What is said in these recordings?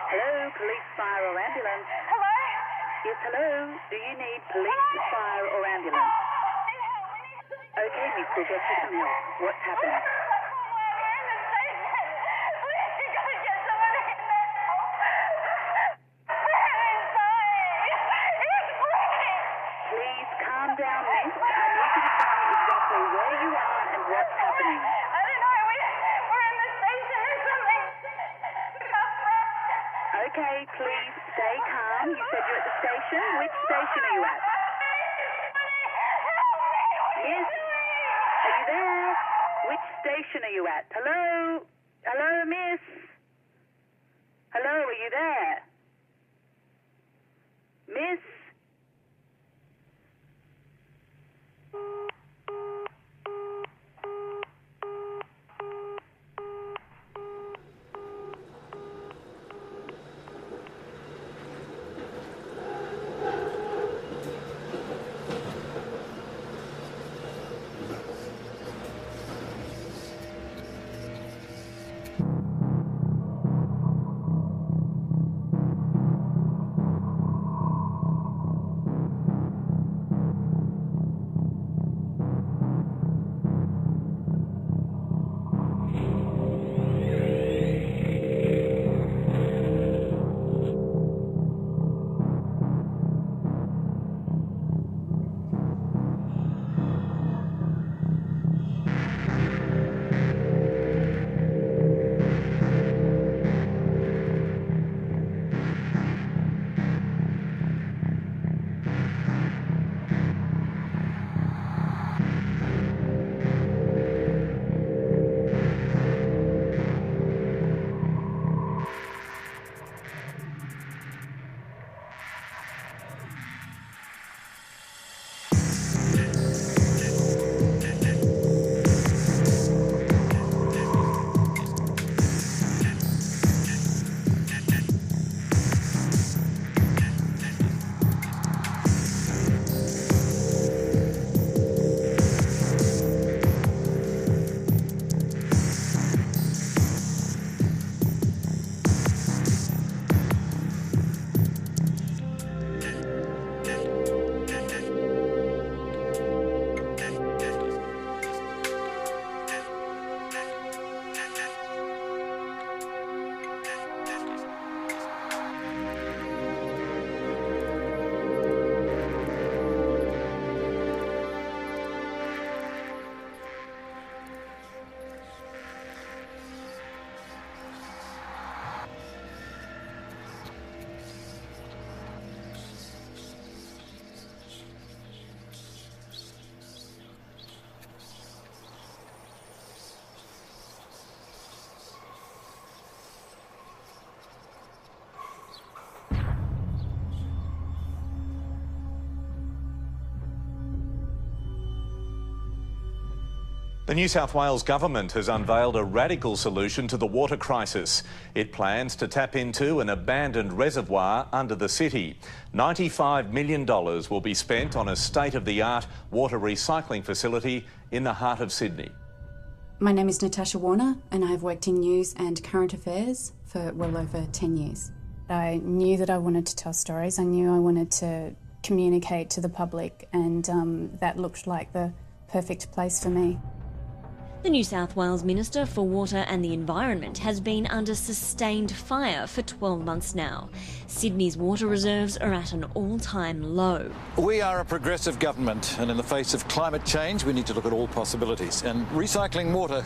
Hello, police, fire or ambulance? Hello? Yes, hello. Do you need police, fire or ambulance? Okay, miss, we'll get you some help. What's happened? Please calm down, miss. I need you to tell me exactly where you are and what's happening. I don't know. We're in the station or something. Okay, please stay calm. You said you're at the station. Which station are you at? Yes. Are you there? Which station are you at? Hello? Hello, miss? Hello, are you there? Miss? The New South Wales government has unveiled a radical solution to the water crisis. It plans to tap into an abandoned reservoir under the city. $95 million will be spent on a state-of-the-art water recycling facility in the heart of Sydney. My name is Natasha Warner and I have worked in news and current affairs for well over 10 years. I knew that I wanted to tell stories. I knew I wanted to communicate to the public, and that looked like the perfect place for me. The New South Wales Minister for Water and the Environment has been under sustained fire for 12 months now. Sydney's water reserves are at an all-time low. We are a progressive government, and in the face of climate change, we need to look at all possibilities. And recycling water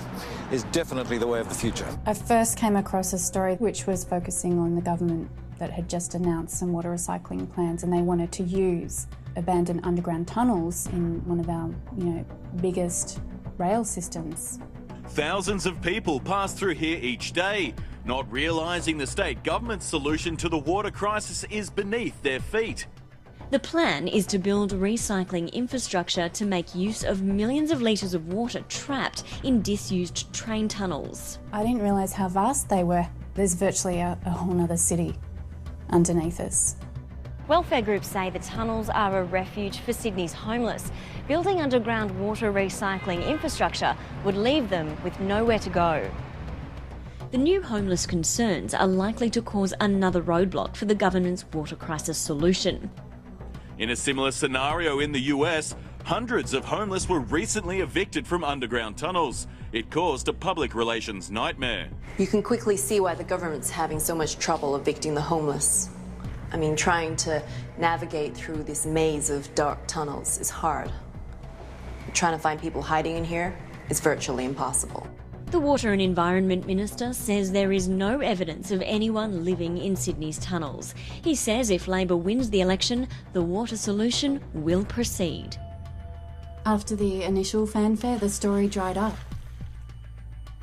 is definitely the way of the future. I first came across a story which was focusing on the government that had just announced some water recycling plans, and they wanted to use abandoned underground tunnels in one of our, biggest rail systems. Thousands of people pass through here each day, not realising the state government's solution to the water crisis is beneath their feet. The plan is to build recycling infrastructure to make use of millions of litres of water trapped in disused train tunnels. I didn't realise how vast they were. There's virtually a whole other city underneath us. Welfare groups say the tunnels are a refuge for Sydney's homeless. Building underground water recycling infrastructure would leave them with nowhere to go. The new homeless concerns are likely to cause another roadblock for the government's water crisis solution. In a similar scenario in the US, hundreds of homeless were recently evicted from underground tunnels. It caused a public relations nightmare. You can quickly see why the government's having so much trouble evicting the homeless. I mean, trying to navigate through this maze of dark tunnels is hard. Trying to find people hiding in here is virtually impossible. The Water and Environment Minister says there is no evidence of anyone living in Sydney's tunnels. He says if Labor wins the election, the water solution will proceed. After the initial fanfare, the story dried up.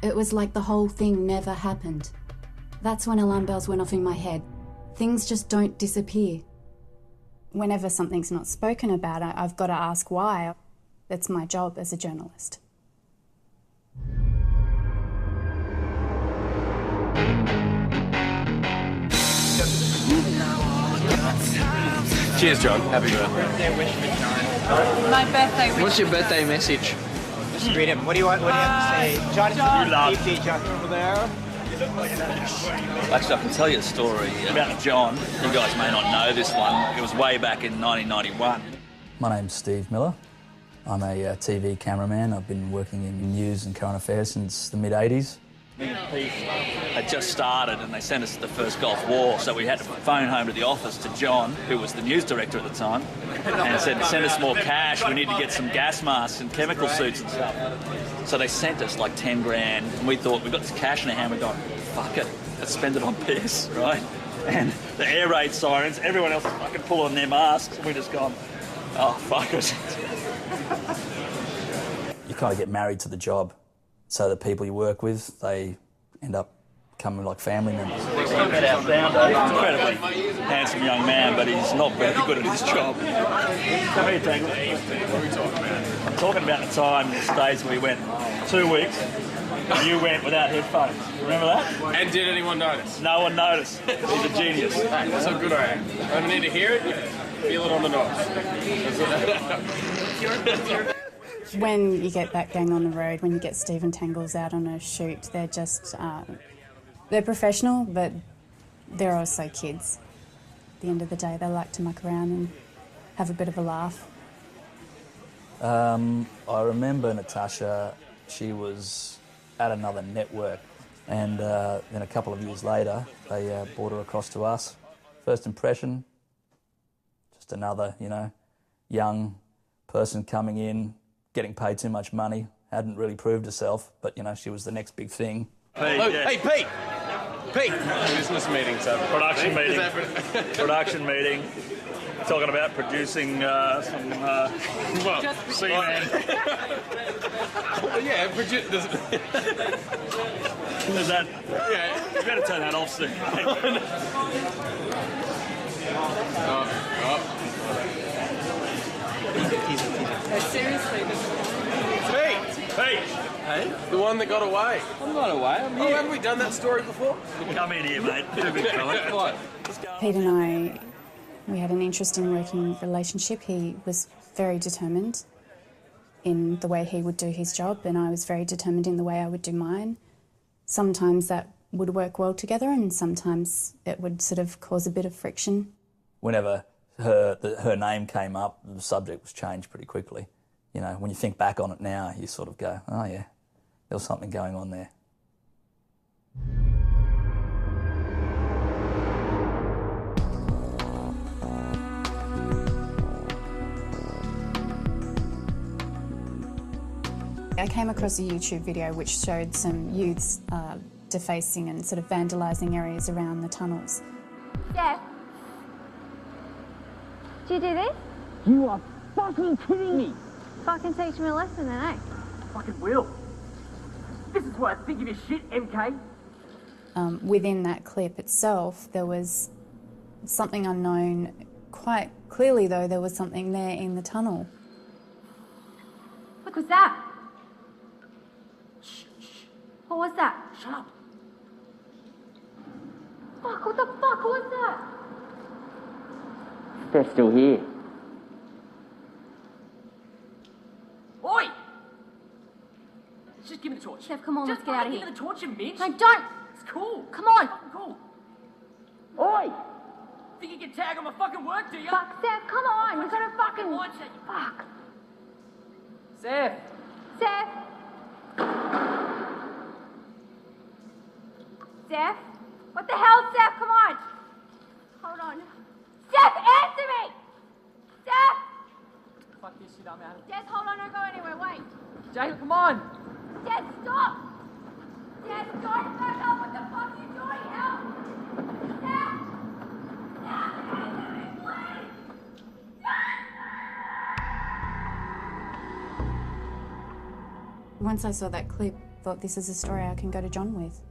It was like the whole thing never happened. That's when alarm bells went off in my head. Things just don't disappear. Whenever something's not spoken about, I've got to ask why. That's my job as a journalist. Cheers, John. Happy birthday. My birthday wish. What's your birthday message? Just read him. What do you have to say? John, You love teacher over there. Actually, I can tell you a story about John. You guys may not know this one. It was way back in 1991. My name's Steve Miller. I'm a TV cameraman. I've been working in news and current affairs since the mid-'80s. Me and Pete had just started and they sent us to the first Gulf War, so we had to phone home to the office to John, who was the news director at the time, and said, send us more cash, we need to get some gas masks and chemical suits and stuff. So they sent us like 10 grand, and we thought, we've got this cash in our hand, we're going, fuck it, let's spend it on piss, right? And the air raid sirens, everyone else is fucking pulling their masks, and we just gone, oh, fuck it. You kind of get married to the job. So the people you work with, they end up becoming like family members. Met our founder, incredibly handsome young man, but he's not very good at his job. Come here, Tangle. What are we talking about? I'm talking about the time, the days we went 2 weeks, and you went without headphones. Remember that? And did anyone notice? No one noticed. He's a genius. Hey, that's how good I am. I don't need to hear it, feel it on the nose. When you get that gang on the road, when you get Stephen Tangles out on a shoot, they're just, they're professional, but they're also kids. At the end of the day, they like to muck around and have a bit of a laugh. I remember Natasha, she was at another network, and then a couple of years later, they brought her across to us. First impression, just another, young person coming in, getting paid too much money, hadn't really proved herself, but, she was the next big thing. Pete, oh, yeah. Hey, Pete! Pete! Business meeting's over. Production meeting. Production meeting. Talking about producing some seaman. Yeah, Is that? Yeah. You better turn that off soon. Seriously. Pete! Hey? The one that got away. I'm not away, I'm here. Oh, haven't we done that story before? Come in here, mate. Too big fella. What? Pete and I, we had an interesting working relationship. He was very determined in the way he would do his job, and I was very determined in the way I would do mine. Sometimes that would work well together, and sometimes it would sort of cause a bit of friction. Whenever her name came up, the subject was changed pretty quickly. You know, when you think back on it now, you sort of go, oh yeah, there was something going on there. I came across a YouTube video which showed some youths defacing and sort of vandalising areas around the tunnels. Jeff, do you do this? You are fucking kidding me! Fucking teach me a lesson then, eh? Fucking will. This is why I think of your shit, MK. Within that clip itself, there was something unknown. Quite clearly, though, there was something there in the tunnel. What was that? Shh, shh. What was that? Shut up. Fuck, what the fuck was that? They're still here. Oi! Just give me the torch. Jeff, come on, Just let's get out of give here. me the torch, you bitch. No, don't! It's cool. Come on! It's fucking cool. Oi! Think you can tag on my fucking work, do you? Fuck, Seth, come on! We've got to fucking... Line set, you Fuck. Seth! Seth? Seth? What the hell, Seth? Come on! Hold on. Seth, answer me! Seth! Fuck this shit, I'm out of it. Seth, hold on, don't go anywhere, wait. Jay, come on! Seth, stop! Seth, don't back up! What the fuck are you doing? Help! Seth! Seth, answer me, please! Once I saw that clip, I thought this is a story I can go to John with.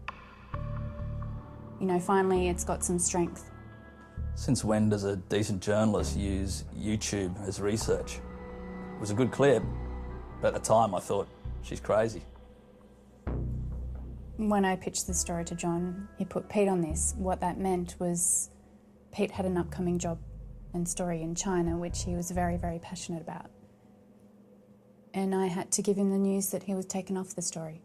You know, finally it's got some strength. Since when does a decent journalist use YouTube as research? It was a good clip, but at the time I thought, she's crazy. When I pitched the story to John, he put Pete on this. What that meant was Pete had an upcoming job and story in China, which he was very, very passionate about. And I had to give him the news that he was taken off the story.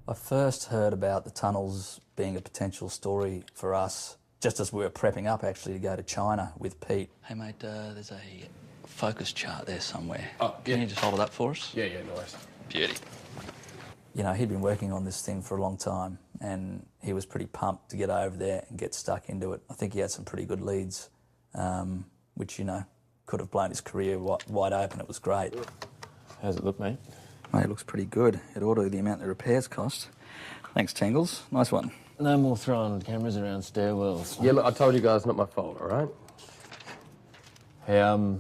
I first heard about the tunnels being a potential story for us just as we were prepping up actually to go to China with Pete. Hey mate, there's a focus chart there somewhere. Oh, yeah. Can you just hold it up for us? Yeah, no worries. Beauty. You know, he'd been working on this thing for a long time and he was pretty pumped to get over there and get stuck into it. I think he had some pretty good leads, which, you know, could have blown his career wide open. It was great. How's it look, mate? Mate, it looks pretty good. It ordered the amount the repairs cost. Thanks, Tingles. Nice one. No more throwing cameras around stairwells. Yeah, look, I told you guys, not my fault, all right? Hey, are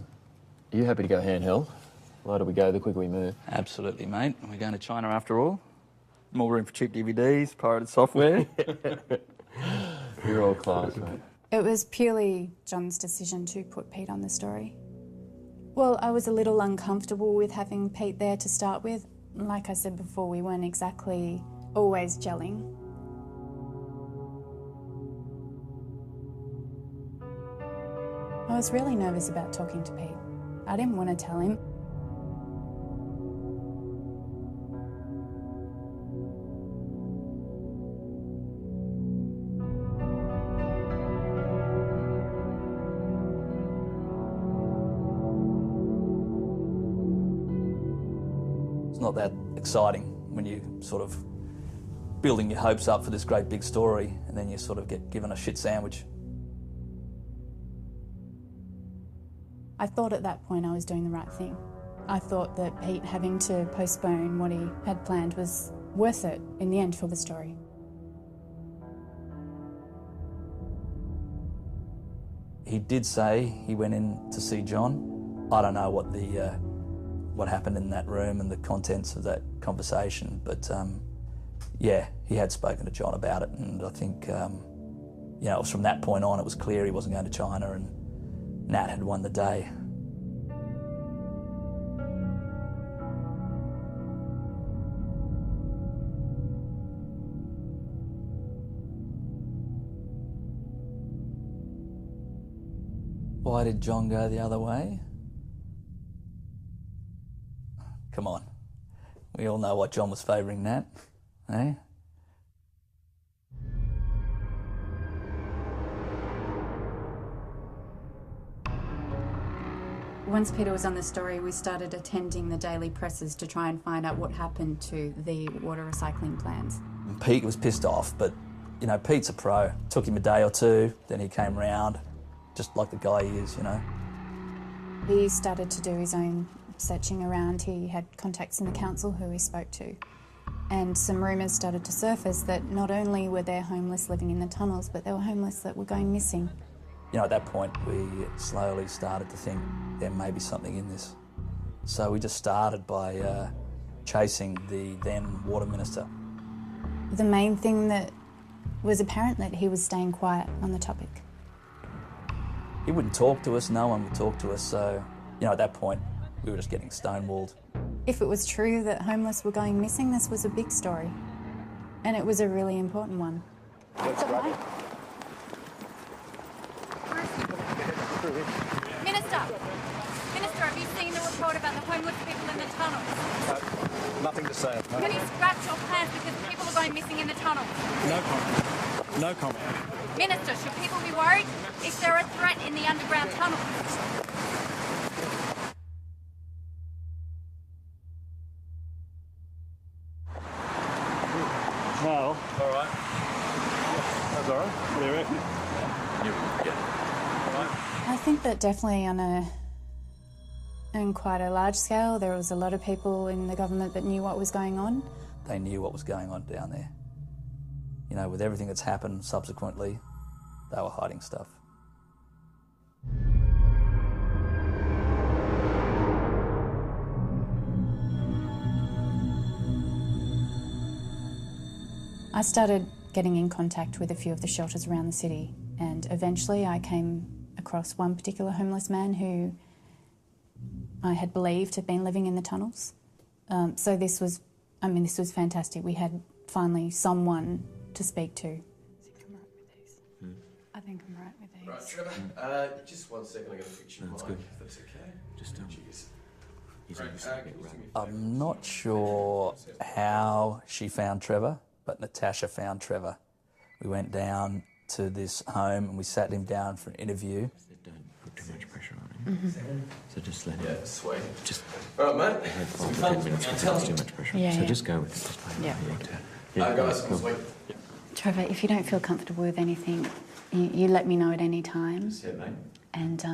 you happy to go handheld? The lighter we go, the quicker we move. Absolutely, mate. We're going to China after all. More room for cheap DVDs, pirated software. You're all class, mate. It was purely John's decision to put Pete on the story. Well, I was a little uncomfortable with having Pete there to start with. Like I said before, we weren't exactly always gelling. I was really nervous about talking to Pete. I didn't want to tell him. It's not that exciting when you sort of building your hopes up for this great big story and then you sort of get given a shit sandwich. I thought at that point I was doing the right thing. I thought that Pete having to postpone what he had planned was worth it in the end for the story. He did say he went in to see John. I don't know what happened in that room and the contents of that conversation, but yeah, he had spoken to John about it, and I think, you know, it was from that point on it was clear he wasn't going to China, and Nat had won the day. Why did John go the other way? Come on. We all know what John was favouring Nat, eh? Once Peter was on the story, we started attending the daily presses to try and find out what happened to the water recycling plans. Pete was pissed off, but, you know, Pete's a pro. Took him a day or two, then he came round, just like the guy he is, you know. He started to do his own searching around. He had contacts in the council who he spoke to. And some rumours started to surface that not only were there homeless living in the tunnels, but there were homeless that were going missing. You know, at that point, we slowly started to think there may be something in this. So we just started by chasing the then Water Minister. The main thing that was apparent that he was staying quiet on the topic. He wouldn't talk to us, no one would talk to us, so, you know, at that point, we were just getting stonewalled. If it was true that homeless were going missing, this was a big story. And it was a really important one. Minister, have you seen the report about the homeless people in the tunnels? Nothing to say. No. Can you scratch your plans because people are going missing in the tunnels? No comment. No comment. Minister, should people be worried? Is there a threat in the underground tunnels? Well, all right. That's all right. What do you reckon? I think that definitely on quite a large scale, there was a lot of people in the government that knew what was going on. They knew what was going on down there. You know, with everything that's happened subsequently, they were hiding stuff. I started getting in contact with a few of the shelters around the city, and eventually I came across one particular homeless man who I had believed had been living in the tunnels. So this was fantastic. We had finally someone to speak to. I think I'm right with these. Right, Trevor, just 1 second, I'm going to fix your mic, if that's okay. Just cheers. I'm not sure how she found Trevor, but Natasha found Trevor. We went down to this home and we sat him down for an interview. Don't put too much pressure on him. Mm-hmm. So just let him. Yeah, sweet. Just. All right, mate. Have 5 to 10 minutes because it's too much pressure. Yeah, so yeah. just go with it. Just play Yeah. Guys, cool. sweet. Trevor, if you don't feel comfortable with anything, you let me know at any time. Yeah, mate. And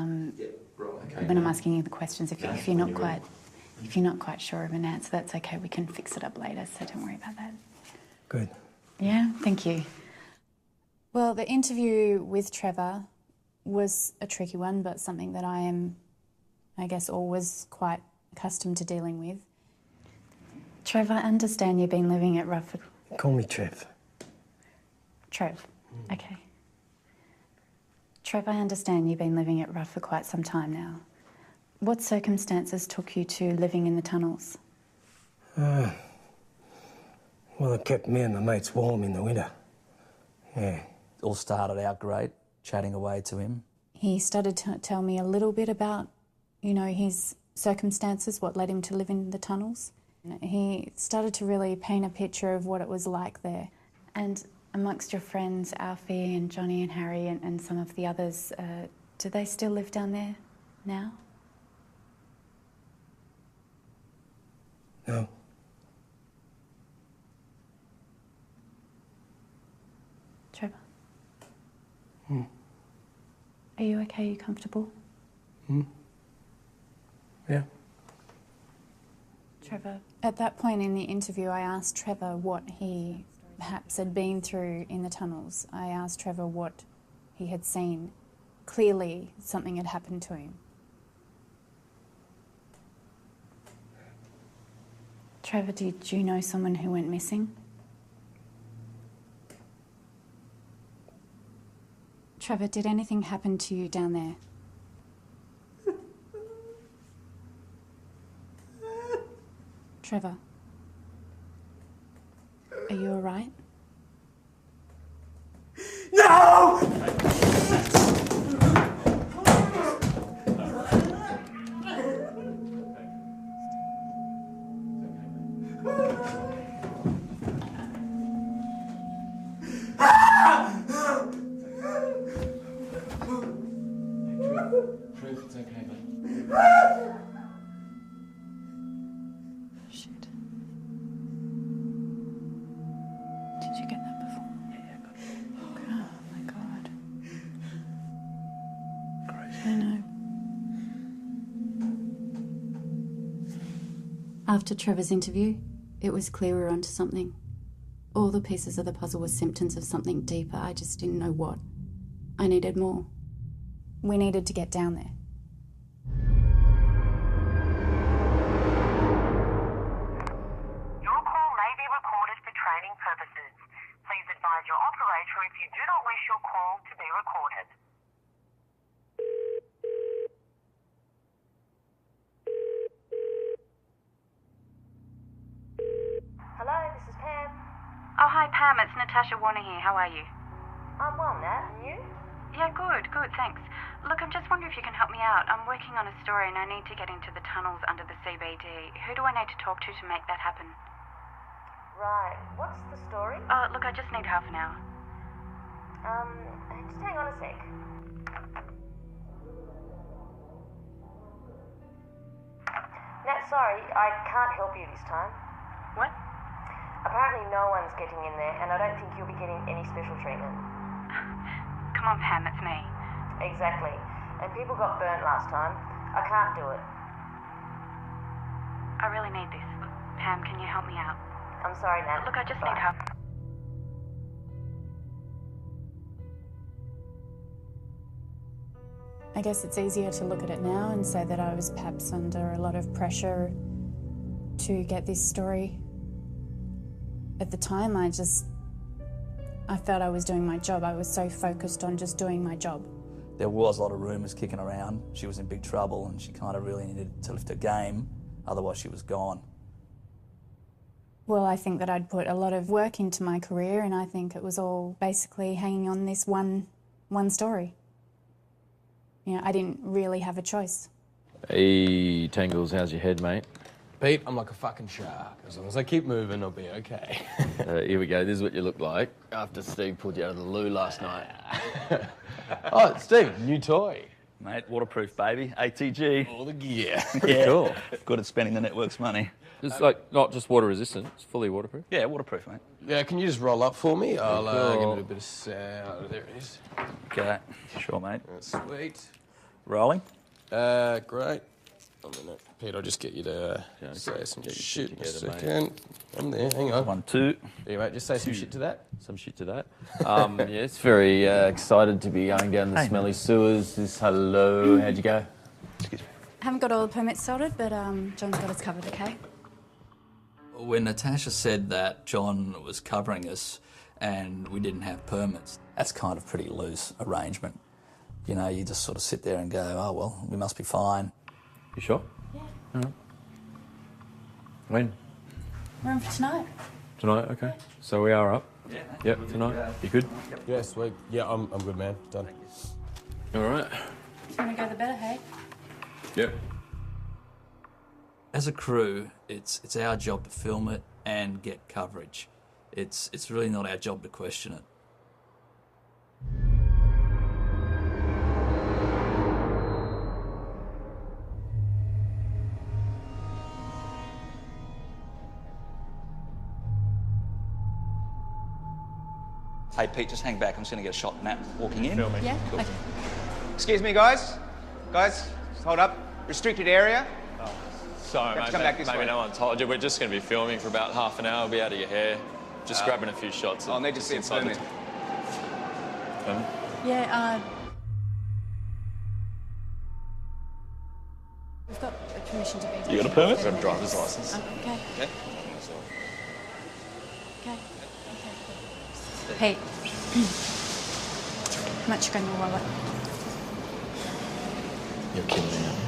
Okay, when I'm asking you the questions, if you're not quite sure of an answer, that's okay. We can fix it up later, so don't worry about that. Good. Yeah, thank you. Well, the interview with Trevor was a tricky one, but something that I am, I guess, always quite accustomed to dealing with. Trevor, I understand you've been living at Rough. Call me Trev. Trev, okay. Trev, I understand you've been living at Rough for quite some time now. What circumstances took you to living in the tunnels? Well, it kept me and my mates warm in the winter. Yeah. It all started out great, chatting away to him. He started to tell me a little bit about, his circumstances, what led him to live in the tunnels. He started to really paint a picture of what it was like there. And amongst your friends, Alfie and Johnny and Harry and some of the others, do they still live down there now? No. Trevor? Are you okay? Are you comfortable? Yeah. Trevor, at that point in the interview, I asked Trevor what he perhaps had been through in the tunnels. I asked Trevor what he had seen. Clearly, something had happened to him. Trevor, did you know someone who went missing? Trevor, did anything happen to you down there? Trevor, are you all right? No! After Trevor's interview, it was clear we were onto something. All the pieces of the puzzle were symptoms of something deeper. I just didn't know what. I needed more. We needed to get down there. Your call may be recorded for training purposes. Please advise your operator if you do not wish your call to be recorded. Hello, this is Pam. Oh, hi Pam, it's Natasha Warner here. How are you? I'm well, Nat. And you? Yeah, good, thanks. Look, I'm just wondering if you can help me out. I'm working on a story and I need to get into the tunnels under the CBD. Who do I need to talk to make that happen? Right. What's the story? Oh, look, I just need half an hour. Just hang on a sec. Nat, sorry, I can't help you this time. What? Apparently no one's getting in there, and I don't think you'll be getting any special treatment. Come on, Pam, it's me. Exactly. And people got burnt last time. I can't do it. I really need this. Pam, can you help me out? I'm sorry, Nat. Look, I just need help. I guess it's easier to look at it now and say that I was perhaps under a lot of pressure to get this story. At the time, I felt I was doing my job. I was so focused on just doing my job. There was a lot of rumours kicking around. She was in big trouble and she kind of really needed to lift her game, otherwise she was gone. Well, I think that I'd put a lot of work into my career and I think it was all basically hanging on this one story. You know, I didn't really have a choice. Hey, Tangles, how's your head, mate? Pete, I'm like a fucking shark. As long as I keep moving, I'll be okay. Here we go. This is what you look like after Steve pulled you out of the loo last night. Oh, Steve, new toy. Mate, waterproof, baby. ATG. All the gear. Yeah. Cool. Good at spending the network's money. It's like not just water resistant, it's fully waterproof. Yeah, waterproof, mate. Yeah, can you just roll up for me? I'll Cool. give it a bit of sound. There it is. Okay. Sure, mate. Sweet. Rolling. Great. A minute. Pete, I'll just get you to say some shit in a second. Mate. I'm there, hang on. 1, 2. Yeah, mate, just say some shit to that. Some shit to that. Yes, very excited to be going down the smelly sewers. Hello, how'd you go? Excuse me. Haven't got all the permits sorted, but John's got us covered, okay? When Natasha said that John was covering us and we didn't have permits, that's kind of pretty loose arrangement. You know, you just sort of sit there and go, oh, well, we must be fine. You sure? Yeah. All right. When? We're in for tonight. Tonight, okay. So we are up. Yeah. Yep, tonight. You good? Yeah, sweet. Yeah, I'm good, man. Done. All right. The sooner go, the better, hey? Yep. As a crew, it's our job to film it and get coverage. It's really not our job to question it. Hey, Pete, just hang back. I'm just going to get a shot of Nat walking in. Film me. Yeah? Cool. Okay. Excuse me, guys. Guys, hold up. Restricted area. Sorry, Let's mate. come back this Maybe way. no one told you. We're just going to be filming for about half an hour. We'll be out of your hair. Just grabbing a few shots. I'll need to see a permit. Permit? Yeah, we've got permission to be. You got a permit? I've got a driver's license. Okay. Okay. Okay. Hey. How much you got in your wallet? You're kidding me, aren't you?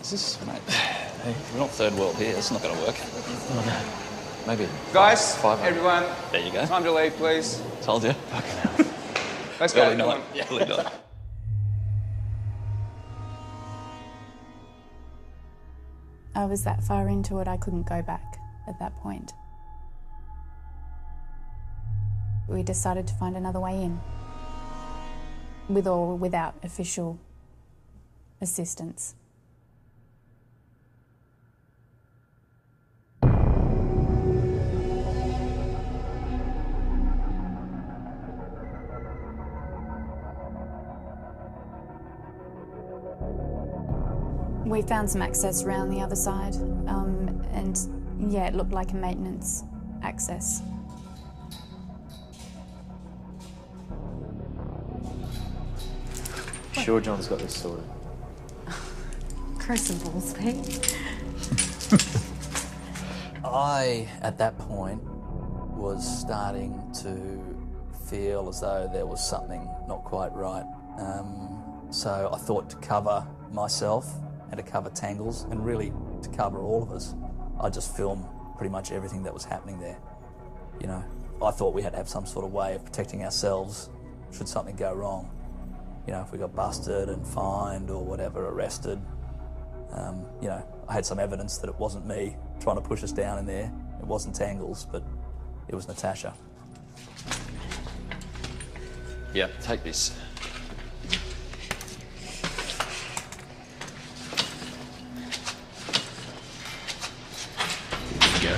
Is this, mate? Hey, we're not third world here. It's not going to work. Oh, no. Maybe. Guys, 500. everyone. There you go. Time to leave, please. Told you. Fucking hell. Let's go. Early Come night. on. Yeah, early night. I was that far into it, I couldn't go back at that point. We decided to find another way in. with or without official assistance. We found some access around the other side, and yeah, it looked like a maintenance access. Sure John's got this sorted. Crucibles, Pete. I, at that point, was starting to feel as though there was something not quite right. So I thought to cover myself and to cover Tangles, and really to cover all of us, I'd just film pretty much everything that was happening there. You know, I thought we had to have some sort of way of protecting ourselves should something go wrong. You know, if we got busted and fined or whatever, arrested. You know, I had some evidence that it wasn't me trying to push us down in there. It wasn't Tangles, but it was Natasha. Yeah, take this. Here we go.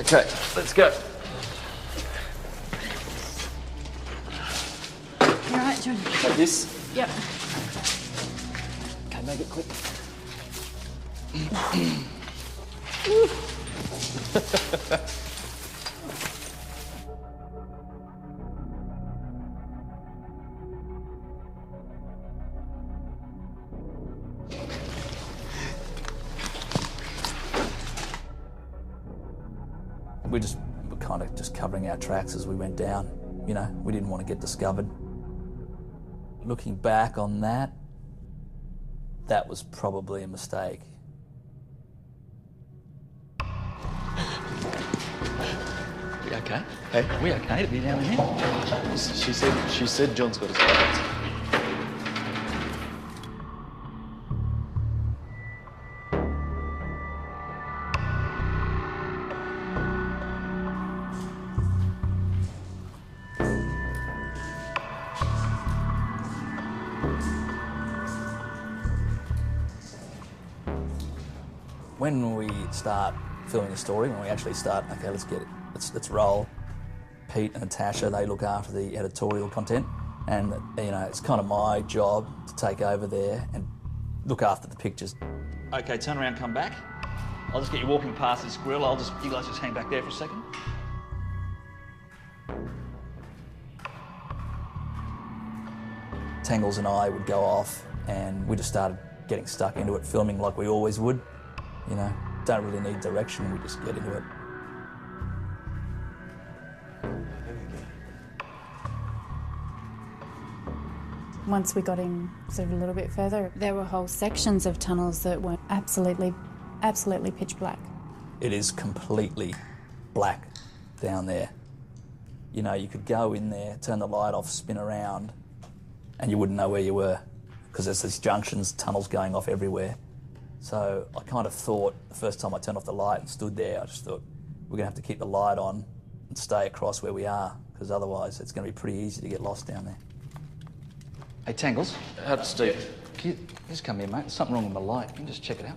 Okay, let's go. You alright, John? Take this. Yep. Okay, make it quick. We just were kind of just covering our tracks as we went down. You know, we didn't want to get discovered. Looking back on that, that was probably a mistake. We okay? Hey? We okay to be down in here? She said John's got his cards. When we start filming the story, when we actually start, okay, let's get it, let's roll. Pete and Natasha, they look after the editorial content, and you know, it's kind of my job to take over there and look after the pictures. Okay, turn around, come back. I'll just get you walking past this grill. You guys just hang back there for a second. Tangles and I would go off, and we just started getting stuck into it, filming like we always would. You know, don't really need direction, we just get into it. Once we got in sort of a little bit further, there were whole sections of tunnels that were absolutely pitch black. It is completely black down there. You know, you could go in there, turn the light off, spin around, and you wouldn't know where you were, because there's these junctions, tunnels going off everywhere. So I kind of thought, the first time I turned off the light and stood there, I just thought, we're going to have to keep the light on and stay across where we are, because otherwise it's going to be pretty easy to get lost down there. Hey, Tangles. Steve. Can you just come here, mate? There's something wrong with my light. Can you just check it out?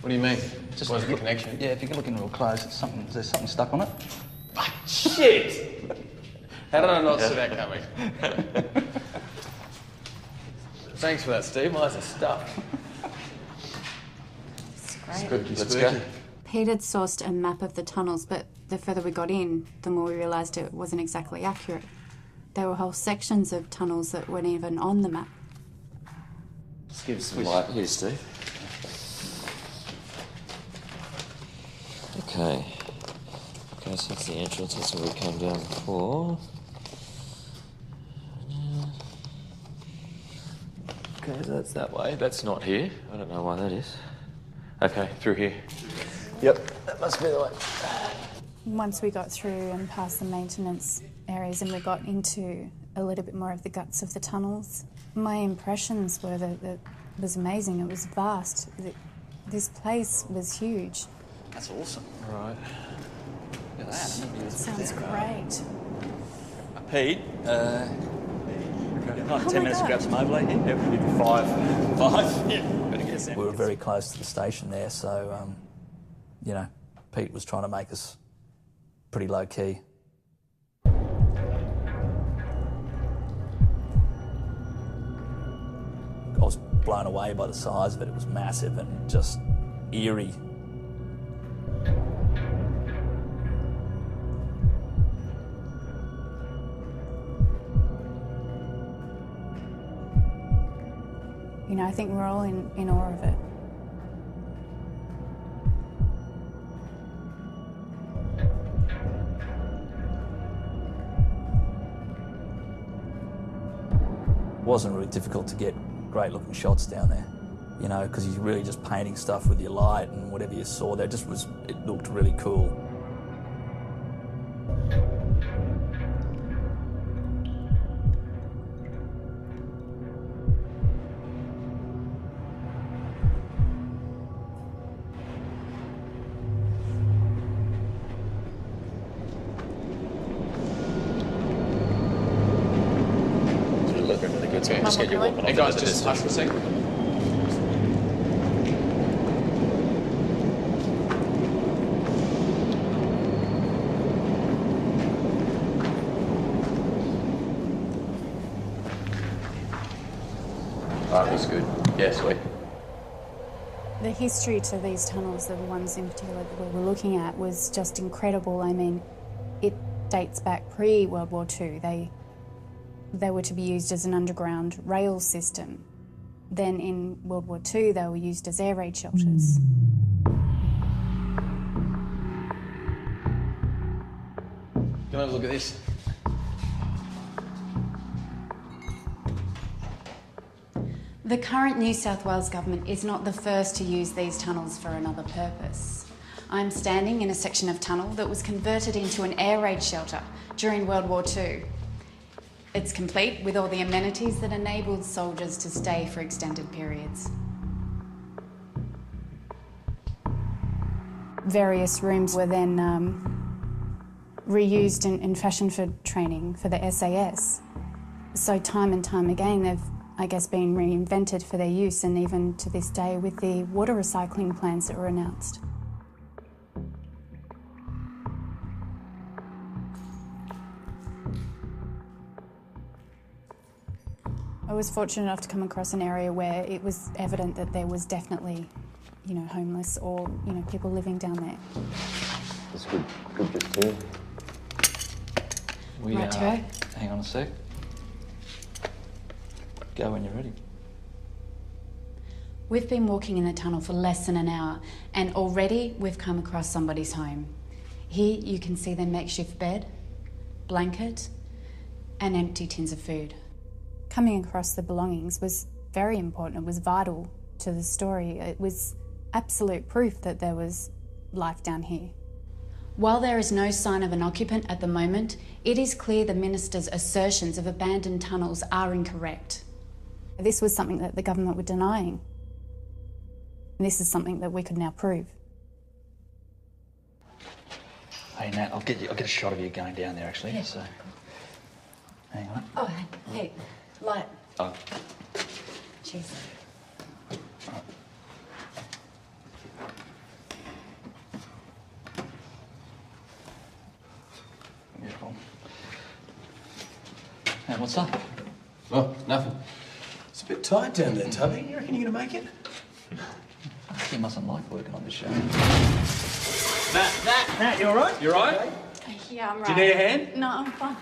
What do you mean? Just was the connection? Yeah, if you can look in real close, there's something stuck on it. Shit! How did I not see that coming? Thanks for that, Steve. Mine's are stuff. It's great. Let's go. Pete had sourced a map of the tunnels, but the further we got in, the more we realised it wasn't exactly accurate. There were whole sections of tunnels that weren't even on the map. Let's give us some light here, Steve. Okay. Okay, so that's the entrance. That's where we came down before. Okay, so that's that way. That's not here. I don't know why that is. Okay, through here. Yep, that must be the way. Once we got through and past the maintenance areas and we got into a little bit more of the guts of the tunnels, my impressions were that it was amazing. It was vast. This place was huge. That's awesome. Right. Look at that. It sounds great. Pete, not 10 minutes to grab some overlay here? Yep, we did 5. 5? Yeah. Better get some. We were very close to the station there, so, you know, Pete was trying to make us pretty low-key. I was blown away by the size of it. It was massive and just eerie. You know, I think we're all in awe of it. It wasn't really difficult to get great looking shots down there, you know, because you're really just painting stuff with your light and whatever you saw there, it looked really cool. Just get your walking off. Hey guys, just hush for a second. That was good. Yeah, sweet. The history to these tunnels, the ones in particular that we were looking at, was just incredible. I mean, it dates back pre-World War II. They were to be used as an underground rail system. Then in World War II, they were used as air raid shelters. Come have a look at this. The current New South Wales government is not the first to use these tunnels for another purpose. I'm standing in a section of tunnel that was converted into an air raid shelter during World War II. It's complete with all the amenities that enabled soldiers to stay for extended periods. Various rooms were then reused in fashion for training for the SAS. So time and time again, they've, I guess, been reinvented for their use, and even to this day with the water recycling plans that were announced. I was fortunate enough to come across an area where it was evident that there was definitely, you know, homeless or, you know, people living down there. That's good just here. Hang on a sec. Go when you're ready. We've been walking in the tunnel for less than an hour, and already we've come across somebody's home. Here you can see their makeshift bed, blanket, and empty tins of food. Coming across the belongings was very important. It was vital to the story. It was absolute proof that there was life down here. While there is no sign of an occupant at the moment, it is clear the minister's assertions of abandoned tunnels are incorrect. This was something that the government were denying. And this is something that we could now prove. Hey Nat, I'll get a shot of you going down there actually. Yeah. So, hang on. Oh, hey, light. Oh. Cheers. Beautiful. Hey, what's up? Oh, nothing. It's a bit tight down there, Tubby. You reckon you're gonna make it? I think you mustn't like working on this show. Nat, you all right? You all right? Yeah, I'm right. Do you need a hand? No, I'm fine.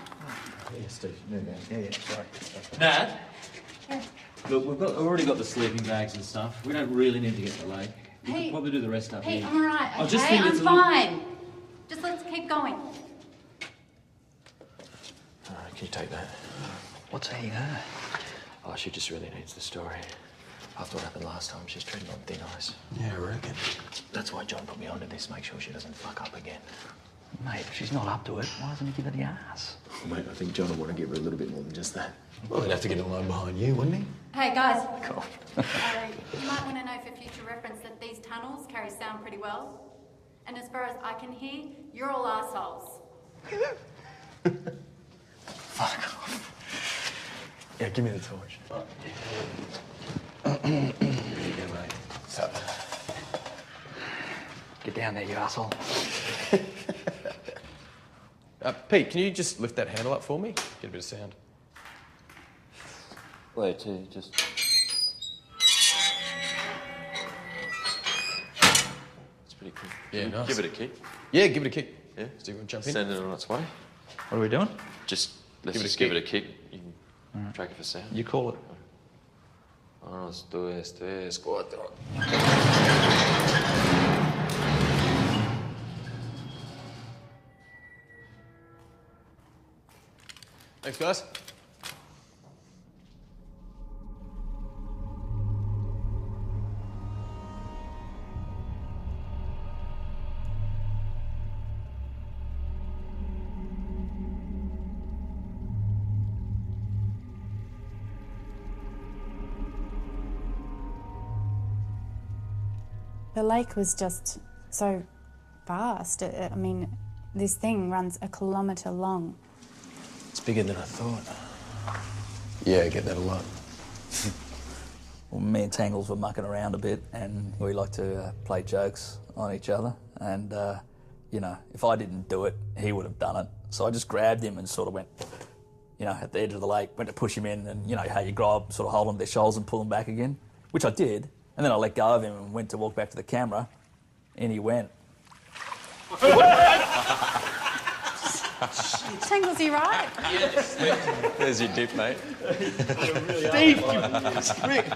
Yeah, Steve, move out. Yeah, sorry. Nat? Yeah. Look, we've already got the sleeping bags and stuff. We don't really need to get to the lake. We Hey, could probably do the rest up Hey, here. I'm all right, I just okay? think I'm it's a little- fine. Just let's keep going. All right, can you take that? What's he? Oh, she just really needs the story. After what happened last time, she's treading on thin ice. Yeah, I reckon. That's why John put me onto this, make sure she doesn't fuck up again. Mate, if she's not up to it, why doesn't he give her the ass? Oh, mate, I think John would want to give her a little bit more than just that. Well, he'd have to get a loan behind you, wouldn't he? Hey, guys. Cool. You might want to know for future reference that these tunnels carry sound pretty well. And as far as I can hear, you're all assholes. Fuck off. Yeah, give me the torch. Here you go, mate. So, get down there, you asshole. Pete, can you just lift that handle up for me? Get a bit of sound. Where to? Just... It's pretty cool. Yeah, nice. Give it a kick. Yeah, give it a kick. Yeah? So you want to jump in? Send it on its way. What are we doing? Let's just give it a kick. You can track it for sound. You call it. 1, 2, 3, 4. Thanks, guys. The lake was just so vast. I mean, this thing runs a kilometre long. It's bigger than I thought. Yeah, I get that a lot. Well, me and Tangles were mucking around a bit, and we like to play jokes on each other. And, you know, if I didn't do it, he would have done it. So I just grabbed him and sort of went, you know, at the edge of the lake, went to push him in, and, you know, how you grab, sort of hold on to their shoulders and pull them back again, which I did. And then I let go of him and went to walk back to the camera, and he went. Tangles, you right? Yes. There's your dip, mate. Steve, you prick.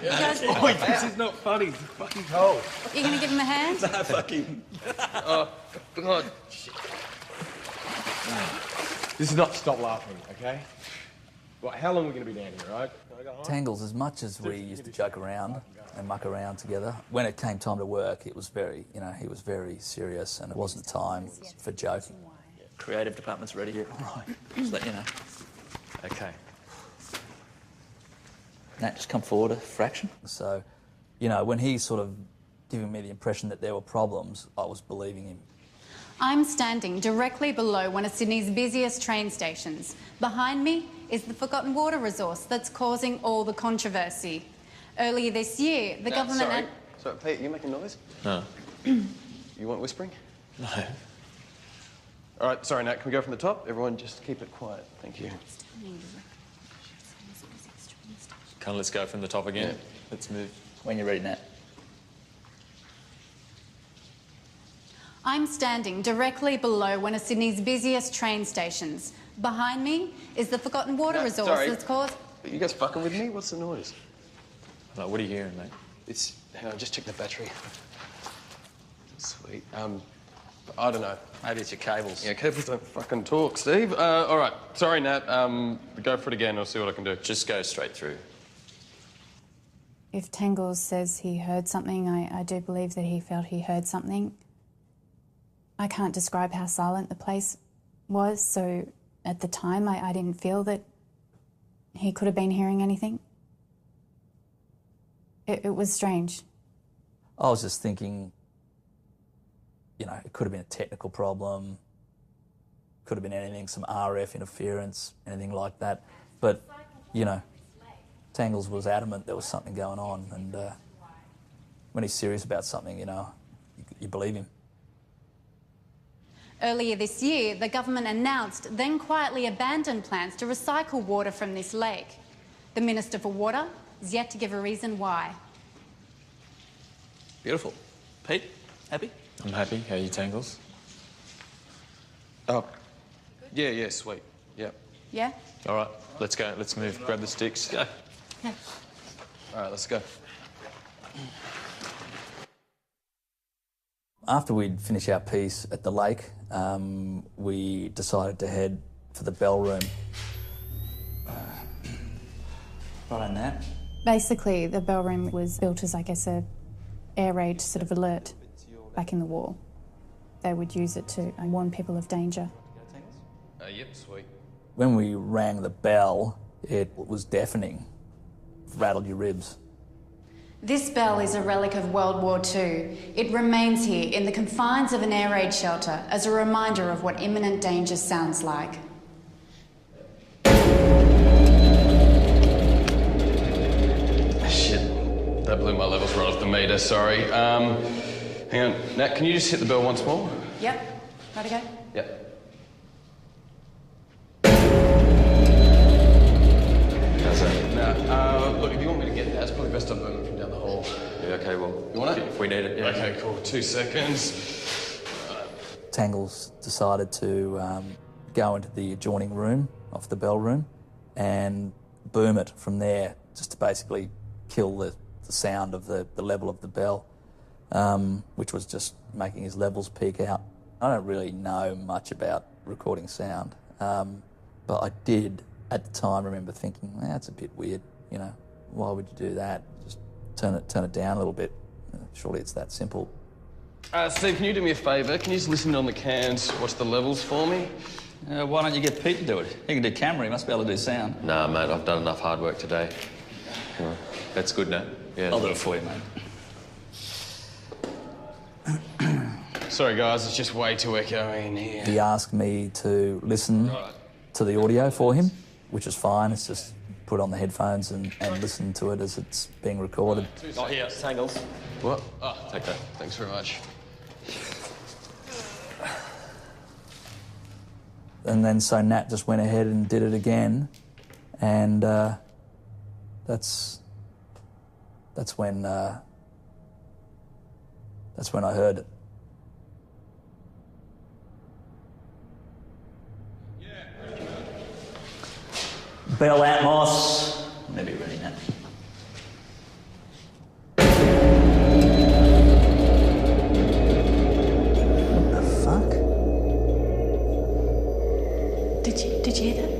Boy, this is not funny. It's fucking cold. You going to give him a hand? No, fucking... Oh, God. Shit. This is not stop laughing, OK? Well, how long are we going to be down here, right? Tangles, as much as we used to joke around and muck around together, when it came time to work, it was very, you know, he was very serious, and it wasn't time for joking. Creative department's ready. Yeah, right. Just let you know. Okay. Nat, just come forward a fraction. So, you know, when he's sort of giving me the impression that there were problems, I was believing him. I'm standing directly below one of Sydney's busiest train stations. Behind me is the forgotten water resource that's causing all the controversy. Earlier this year, the government... Sorry, Pete, are you making noise? No. You want whispering? No. All right, sorry, Nat, can we go from the top? Everyone just keep it quiet. Thank you. Kind of let's go from the top again. Yeah. Let's move. When you're ready, Nat. I'm standing directly below one of Sydney's busiest train stations. Behind me is the forgotten water resource that's caused... Are you guys fucking with me? What's the noise? Like, what are you hearing, mate? It's... Hang on, just check the battery. Sweet. I don't know. Maybe it's your cables. Yeah, cables don't fucking talk, Steve. All right. Sorry, Nat. Go for it again. I'll see what I can do. Just go straight through. If Tangles says he heard something, I do believe that he felt he heard something. I can't describe how silent the place was, so at the time I didn't feel that he could have been hearing anything. It was strange. I was just thinking, you know, it could have been a technical problem, could have been anything, some RF interference, anything like that. But, you know, Tangles was adamant there was something going on, and when he's serious about something, you know, you believe him. Earlier this year, the government announced, then quietly abandoned plans to recycle water from this lake. The Minister for Water is yet to give a reason why. Beautiful. Pete, happy? I'm happy. How are you, Tangles? Oh, yeah, sweet. Yep. Yeah? All right, let's go. Let's move. Grab the sticks. Go. Okay. All right, let's go. After we'd finished our piece at the lake, we decided to head for the bell room. Right on that. Basically, the bell room was built as, I guess, a air raid sort of alert back in the war. They would use it to warn people of danger. Yep, sweet. When we rang the bell, it was deafening. Rattled your ribs. This bell is a relic of World War II. It remains here in the confines of an air raid shelter as a reminder of what imminent danger sounds like. meter, sorry. Hang on. Nat, can you just hit the bell once more? Yep. Gotta go. Yep. How's that? Nah, look, if you want me to get that, it's probably best I boom from down the hall. Yeah, okay, well... You want it? If we need it, yeah. Okay, cool. 2 seconds. Tangles decided to go into the adjoining room, off the bell room, and boom it from there, just to basically kill the sound of the level of the bell, which was just making his levels peak out. I don't really know much about recording sound, but I did, at the time, remember thinking, that's a bit weird, you know, why would you do that? Just turn it down a little bit. Surely it's that simple. Steve, can you do me a favour? Can you just listen on the cans, watch the levels for me? Why don't you get Pete to do it? He can do camera, he must be able to do sound. Nah, mate, I've done enough hard work today. That's good, Nat. Yeah. I'll do it for you, mate. Sorry, guys, it's just way too echoey in here. He asked me to listen to the audio for him, which is fine. It's just put on the headphones and listen to it as it's being recorded. Oh, here, Tangles. What? Oh, take that. Thanks very much. And then so Nat just went ahead and did it again, and that's when I heard it. Bell Atmos. Maybe ready now. What the fuck? Did you hear that?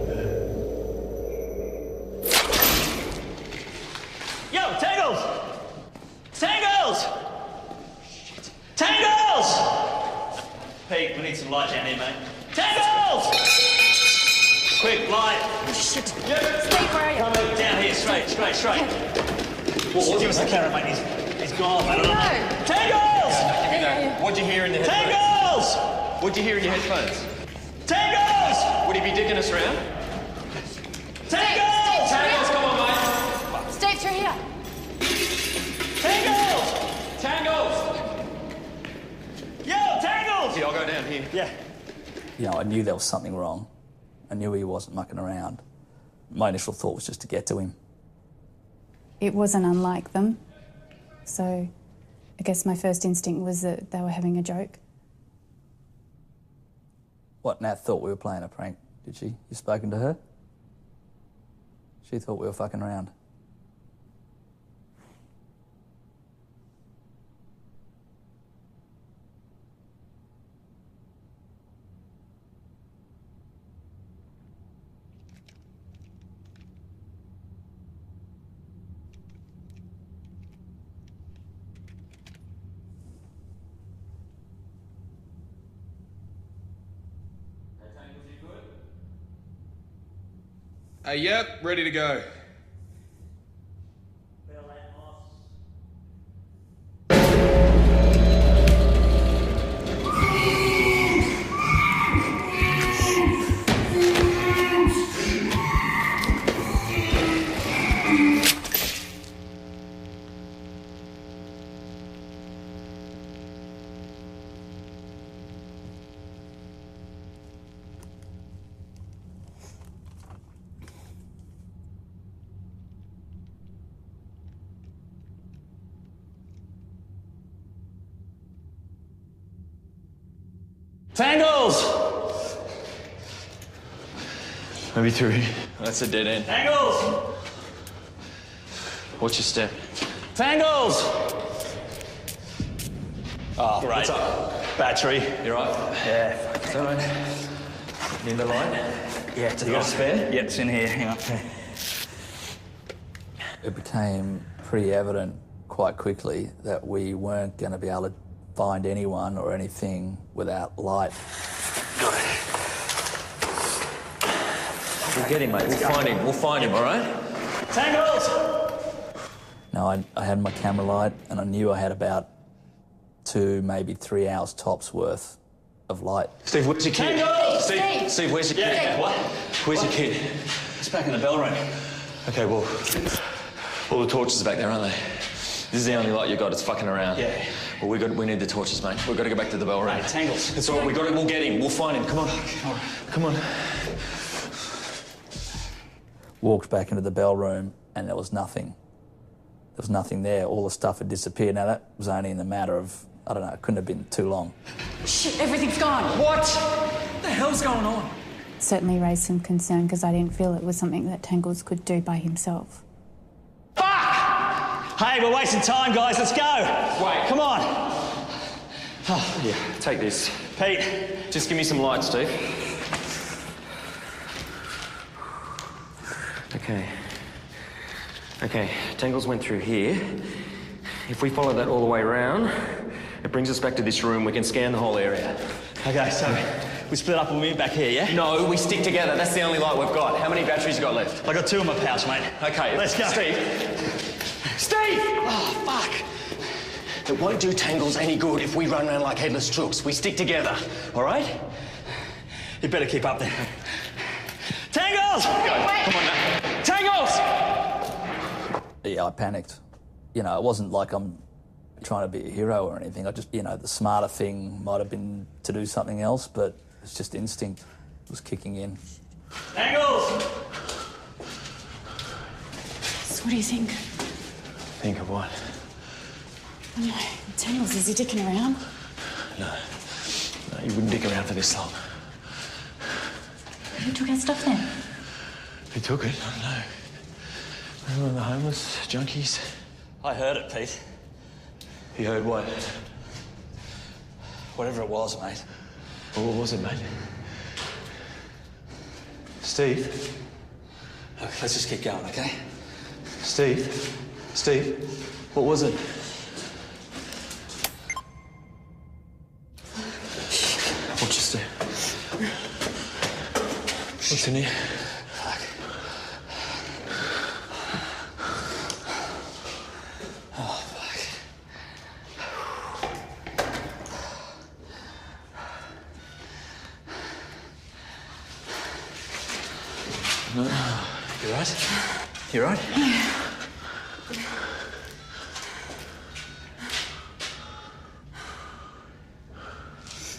Yo, Tangles! Tangles! Shit. Tangles! Pete, we need some light down here, mate. Tangles! Quick, light. Shit. Yep. Steve, where are you? Coming down here, straight. Well, give us the camera, mate. He's gone, mate. No. Tangles! What'd you hear in the headphones? Tangles! What'd you hear in your headphones? Tangles! Would he be digging us around? Tangles! Tangles, come on, mate. Steve, through here. Tangles! Tangles! Yo, Tangles! Here, I'll go down here. Yeah. You know, I knew there was something wrong. I knew he wasn't mucking around. My initial thought was just to get to him. It wasn't unlike them. So I guess my first instinct was that they were having a joke. What, Nat thought we were playing a prank, did she? You spoken to her? She thought we were fucking around. Yep, ready to go. Tangles! Maybe through here. That's a dead end. Tangles! Watch your step. Tangles! Oh, great. What's up? Battery. You right? Yeah. Is that right? Need the light? Yeah, you got a spare? Yeah, it's in here. Hang on. It became pretty evident quite quickly that we weren't going to be able to find anyone or anything without light. We'll get him, mate. We'll find him. We'll find him, all right? Tangles! Now, I had my camera light, and I knew I had about 2, maybe 3 hours tops worth of light. Steve, where's your kid? Tangles! Steve, where's your kid? Yeah. What? Where's your kid? It's back in the bell room. Okay, well, all the torches are back there, aren't they? This is the only light you got. It's fucking around. Yeah. Well, we need the torches, mate. We've got to go back to the bell room. Mate, Tangles. It's all right. We'll get him. We'll find him. Come on. Come on. Walked back into the bell room and there was nothing. There was nothing there. All the stuff had disappeared. Now, that was only in the matter of, I don't know, it couldn't have been too long. Shit, everything's gone. What? What the hell's going on? Certainly raised some concern because I didn't feel it was something that Tangles could do by himself. Hey, we're wasting time, guys. Let's go. Wait. Come on. Oh, yeah, take this. Pete. Just give me some light, Steve. Okay, Tangles went through here. If we follow that all the way around, it brings us back to this room. We can scan the whole area. Okay, so we split up and we meet back here, yeah? No, we stick together. That's the only light we've got. How many batteries you got left? I got 2 in my pouch, mate. Okay, let's go. Steve! Oh, fuck! It won't do Tangles any good if we run around like headless troops. We stick together, all right? You better keep up then. Tangles! Wait. Come on now. Tangles! Yeah, I panicked. You know, it wasn't like I'm trying to be a hero or anything. I just, you know, the smarter thing might have been to do something else, but it's just instinct was kicking in. Tangles! So what do you think? Think of what? I know, Tangles, is he dicking around? No, you wouldn't dick around for this long. Who took our stuff then? Who took it? I don't know. One of the homeless junkies. I heard it, Pete. You heard what? Whatever it was, mate. Well, what was it, mate? Steve? Look, let's just keep going, okay? Steve? Steve? What was it? Watch your step. What's in here? Fuck. Oh, fuck. No. You right? You right?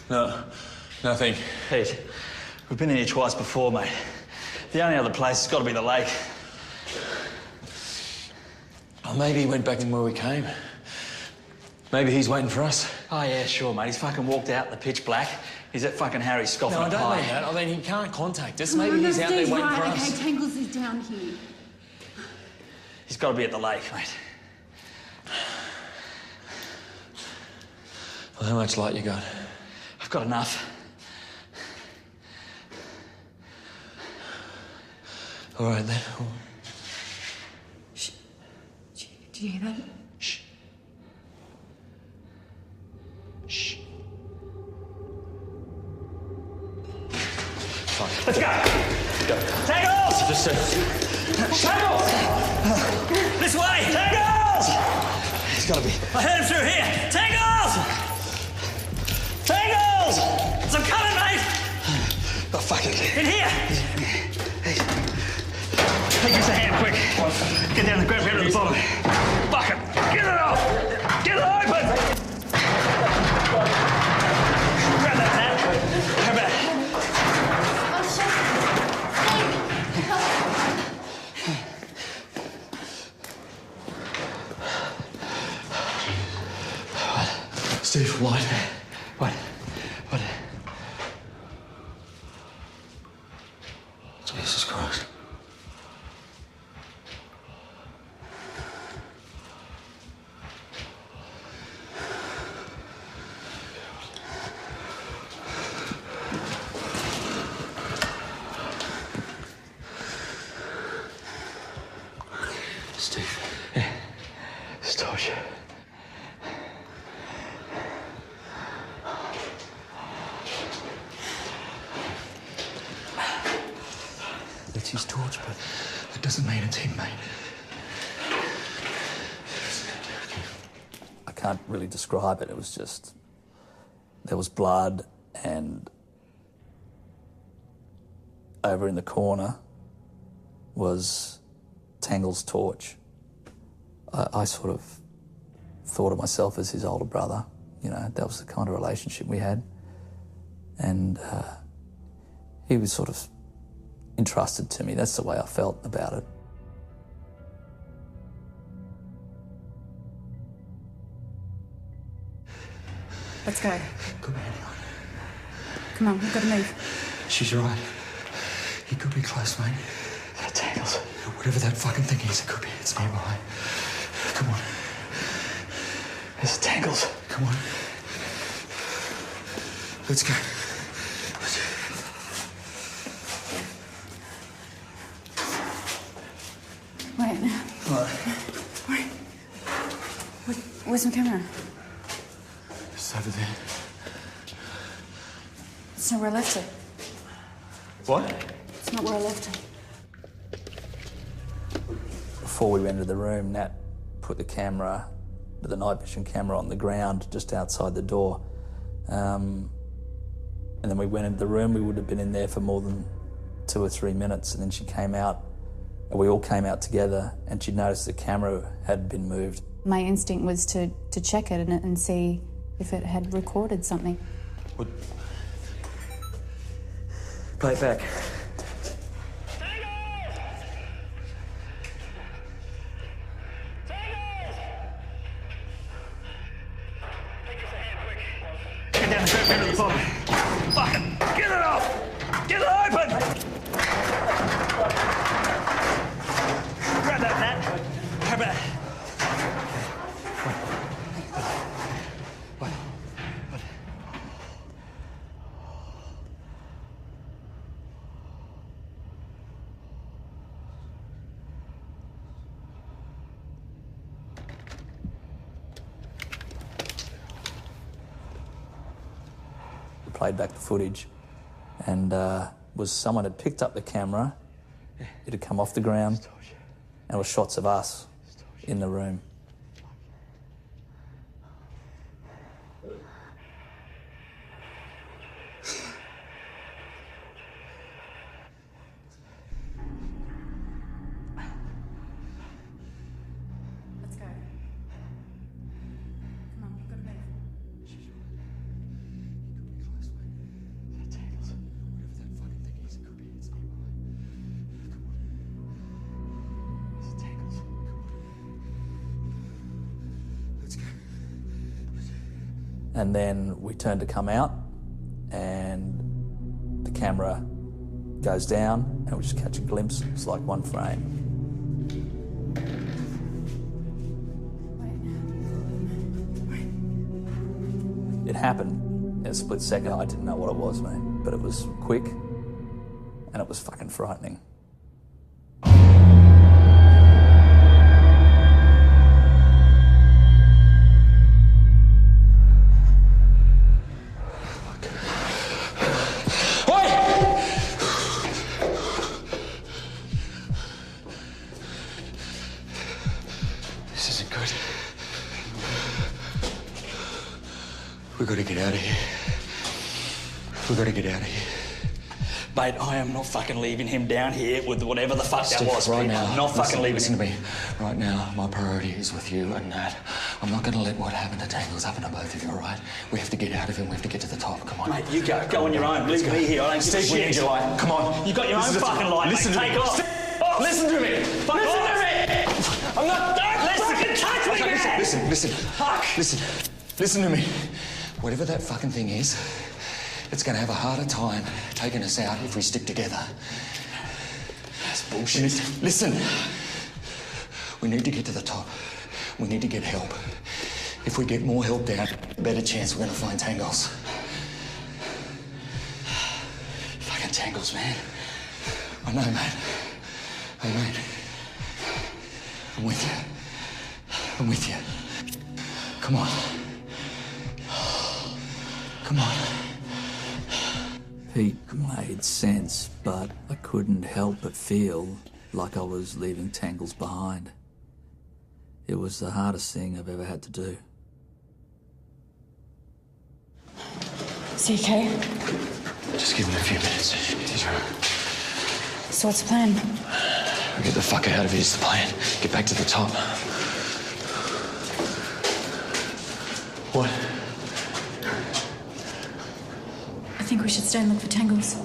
No. Nothing. Pete, we've been in here twice before, mate. The only other place has got to be the lake. Oh, maybe he went back in where we came. Maybe he's waiting for us. Oh, yeah, sure, mate. He's fucking walked out in the pitch black. He's at fucking Harry's scoffing No, I a don't pie. mean that. I mean, he can't contact us. Maybe he's out there waiting for us. Okay, Tangles is down here. He's got to be at the lake, mate. Well, how much light you got? I've got enough. All right, then. Shh. Did you hear that? Shh. Shh. Fine. Let's go! Go. Tangles! Just say. Tangles! This way! Tangles! He's got to be. I heard him through here! Tangles! Tangles! I'm coming, mate! Oh, fuck it. In here! Hey, give us a hand, quick. Get down and grab it at the bottom. Bucket! Get it off! Get it open! Grab that, Nat. How about it? Steve, what? What? What? Jesus Christ. Steve. Yeah. It's torture. That's his torch, but that doesn't mean it's him, mate. I can't really describe it. It was just, there was blood, and over in the corner was Tangle's torch. I sort of thought of myself as his older brother. You know, that was the kind of relationship we had. And he was sort of entrusted to me. That's the way I felt about it. Let's go. Come on. Come on, we've got to move. She's right. He could be close, mate. That tangles. Whatever that fucking thing is, it could be. It's nearby. Come on. There's tangles. Come on. Let's go. Wait. Wait. Where's my camera? It's over there. It's not where I left it. What? It's not where I left it. Before we went into the room, Nat put the camera, the night vision camera, on the ground just outside the door. And then we went into the room. We would have been in there for more than 2 or 3 minutes, and then she came out, and we all came out together, and she noticed the camera had been moved. My instinct was to check it and see if it had recorded something. What? Play it back. Get down the grab hand of the bottom. Fucking get it off! Get it open! Grab that, Nat. Grab that. Played back the footage, and was someone had picked up the camera. It had come off the ground, and it was shots of us in the room. Let's go. Come on, we've got to move. And then we turned to come out, and the camera goes down, and we just catch a glimpse. It's like one frame. It happened in a split second. I didn't know what it was, mate, but it was quick, and it was fucking frightening. We've got to get out of here. We've got to get out of here. Mate, I am not fucking leaving him down here with whatever the fuck Steve, that was. right mate. now, I'm not fucking leaving listen him. to me. Right now, my priority is with you and Nat. I'm not going to let what happened to Tangles happen to both of you, all right? We have to get out of here. We have to get to the top. Come on. Mate, you go. Go on your own. Leave me here. I don't give a Steve, we shit. need your light. Come on. You got your own fucking light, Listen mate. to Take me. off. Oh, Listen to me. Fuck listen off. to me. I'm not... Don't fucking touch me, Okay, man. listen. Fuck. Listen to me. Whatever that fucking thing is, it's going to have a harder time taking us out if we stick together. That's bullshit. Listen. We need to get to the top. We need to get help. If we get more help down, better chance we're going to find Tangles. Fucking Tangles, man. I know, mate. Hey, mate. I'm with you. I'm with you. Come on. Come on. Pete made sense, but I couldn't help but feel like I was leaving Tangles behind. It was the hardest thing I've ever had to do. Is he okay? Just give him a few minutes. He's right. So what's the plan? Get the fuck out of here is the plan. Get back to the top. What? I think we should stay and look for tangles.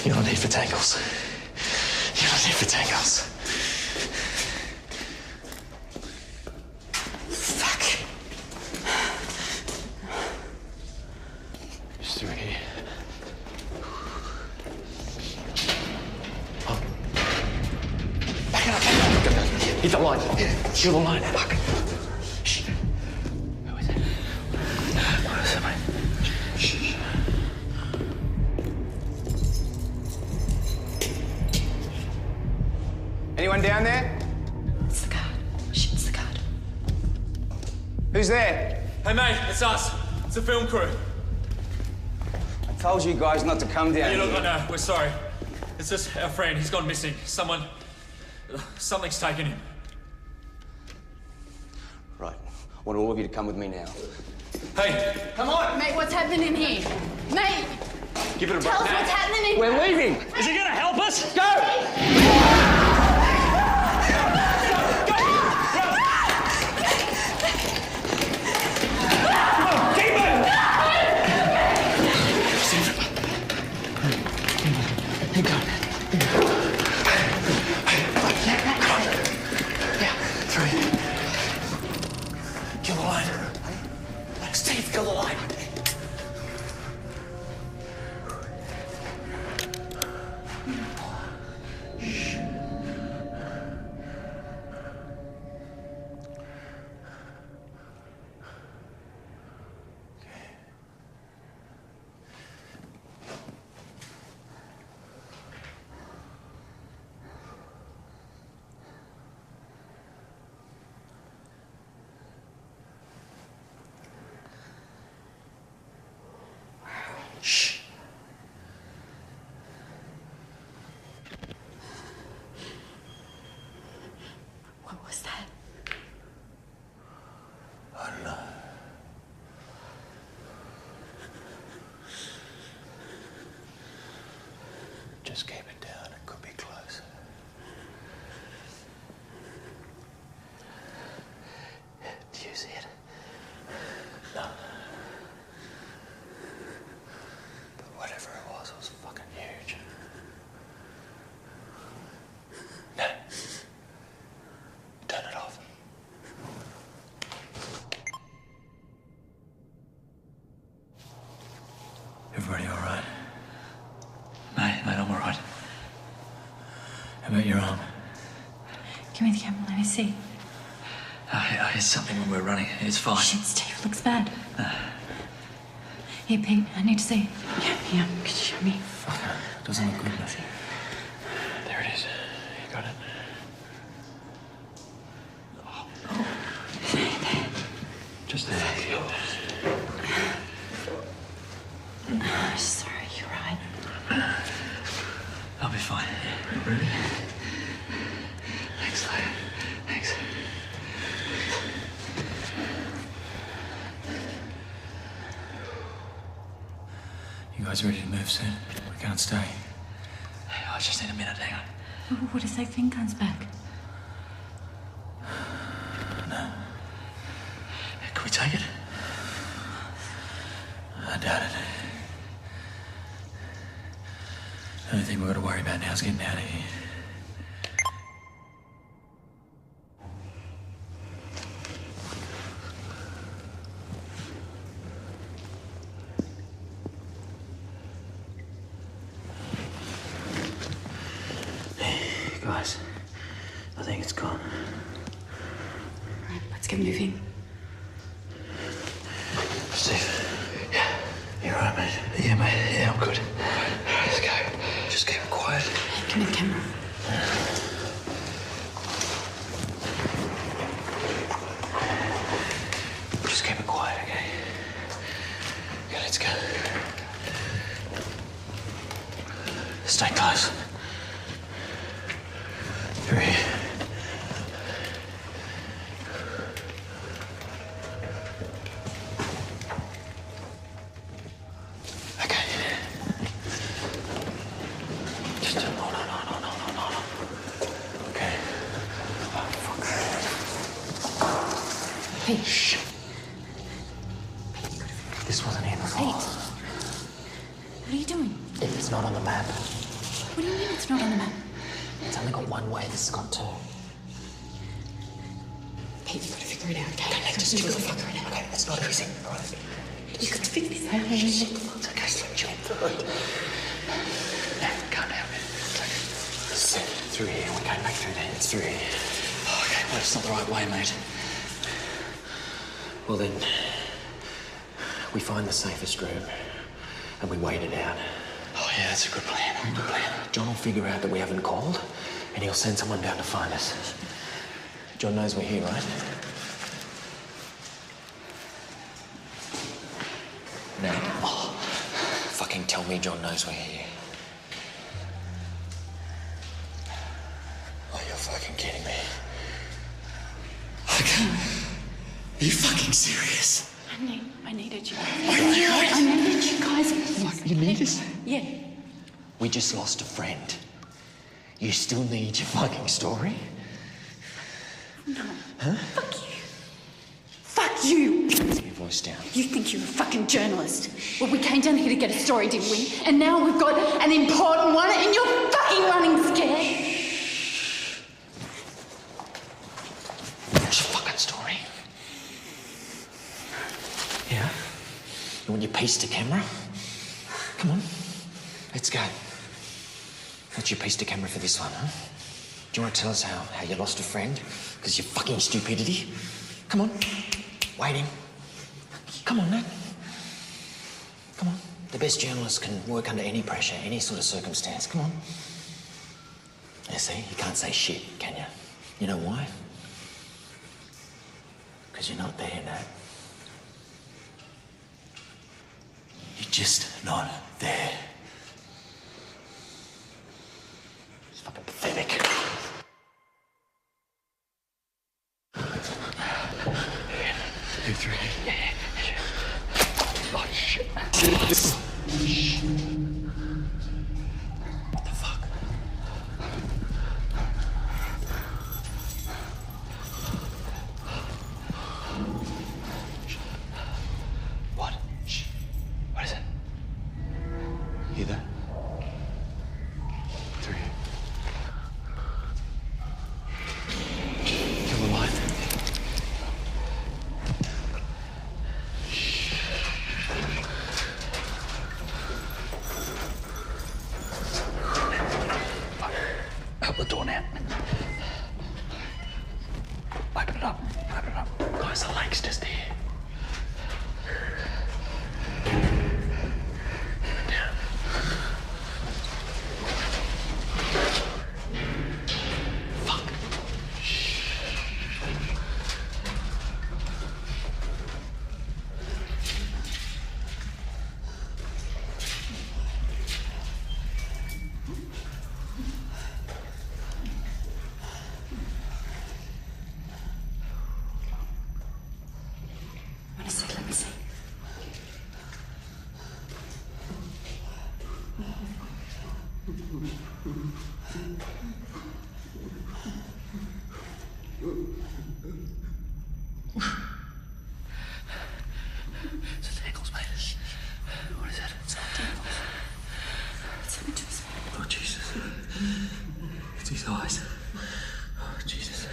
You're not here for tangles. You're not here for tangles. Fuck. Just through here. Oh. Back it up, back it up. Hit the line. Hit the line. Fuck. Shh. Who is it? What is it, mate? Shh. Anyone down there? It's the guard. Shit, it's the guard. Who's there? Hey, mate, it's us. It's the film crew. I told you guys not to come down Hey, look, here. I know, we're sorry. It's just our friend. He's gone missing. Something's taken him. Right. I want all of you to come with me now. Hey, come on! Mate, what's happening here? Mate! Give it a Tell us what's happening! We're leaving! Is he gonna help us? Go! Kill the line. Steve, kill the line. Shh. What was that? I don't know. Just keep it down. It could be close. Do you see it? No. Whatever it was fucking huge. No. Turn it off. Everybody all right? Mate, I'm all right. How about your arm? Give me the camera, let me see. I hit something when we were running. It's fine. Shit, Steve, looks bad. Here, Pete, I need to see. Yeah, could you show me? Fuck, doesn't look good, does it? There it is. You got it. Just there. Sorry, you're right. I'll be fine. Really? Thanks, Lou. Thanks. You guys ready to move soon? We can't stay. I just need a minute, hang on. What if that thing comes back? No. Can we take it? I doubt it. The only thing we've got to worry about now is getting out of here. Guys, I think it's gone. Right, let's get moving. Steve, yeah, you're right, mate. Yeah, mate, yeah, I'm good. Let's go. Just keep it quiet. Give me the camera. Just keep it quiet, okay? Okay, let's go. Stay close. Through here. Okay. Just hold on. Pete. Shh. This wasn't here before. Pete. What are you doing? It's not on the map. What do you mean it's not on the map? It's only got one way. This has got two. Pete, you've got to figure it out, okay? Just do it. Figure it out. Okay, it's not easy. All right. You've got to figure this out. It's okay, slip you through it. Now, calm down, man. It's through here. We came back through there. It's through here. Oh, okay, well, it's not the right way, mate. Well, then, we find the safest room and we wait it out. Oh, yeah, that's a good plan. Good plan. John will figure out that we haven't called and he'll send someone down to find us. John knows we're here, right? Now, fucking tell me John knows we're here. Oh, you're fucking kidding me. Are you fucking serious? I needed you. I needed you guys. What, you need us? Yeah. We just lost a friend. You still need your fucking story? No. Huh? Fuck you. Fuck you. Keep your voice down. You think you're a fucking journalist. Well, we came down here to get a story, didn't we? And now we've got an important one and you're fucking running scared. What's your fucking story? Yeah? You want your piece to camera? Come on. Let's go. What's your piece to camera for this one, huh? Do you want to tell us how you lost a friend? Because of your fucking stupidity? Come on. Waiting. Come on, Nat. Come on. The best journalists can work under any pressure, any sort of circumstance. Come on. You see, you can't say shit, can you? You know why? Because you're not there, Nat. You're just not there. It's fucking pathetic. You three. Yeah. Oh, shit. What the fuck? What? Shh. What is it? Hear that? Three. Kill the light. Open the door now. Open it up. Open it up. Guys, the lake's just here. Down. Fuck. Shh. Let me see, let me see. It's tentacles, mate. What is it? It's not tentacles. It's happened to us. Oh, Jesus. It's his eyes. Oh, Jesus.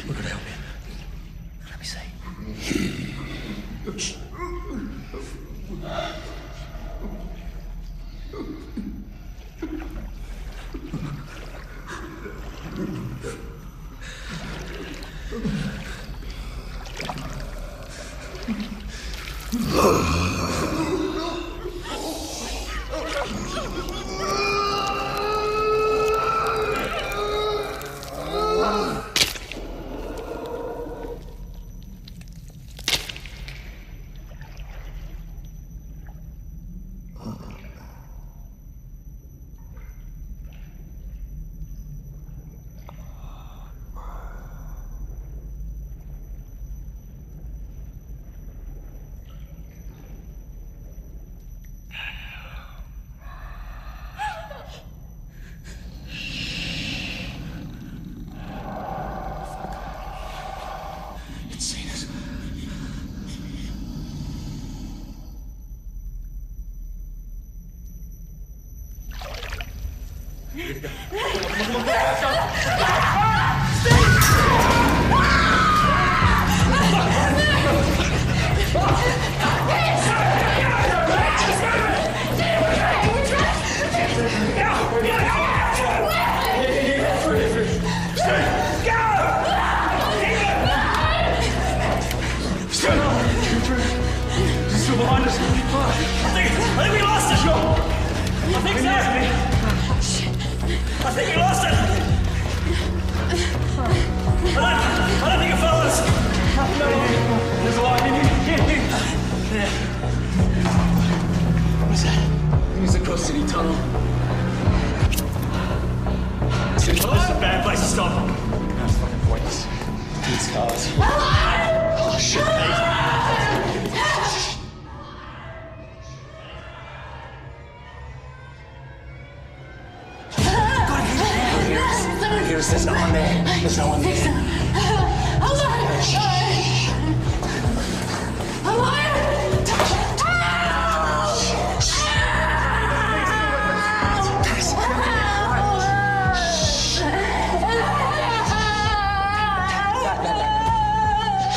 We've got to help him. Let me see. Shh. Behind us. I think we lost it. I think so. I think we lost it. I don't think it followed us. No. There's a light in here. Yeah. What's that? I think it's the Cross City Tunnel. This is a bad place to stop. No, it's fucking pointless. It's cars. Oh, shit, mate. There's no one there. There's no one there.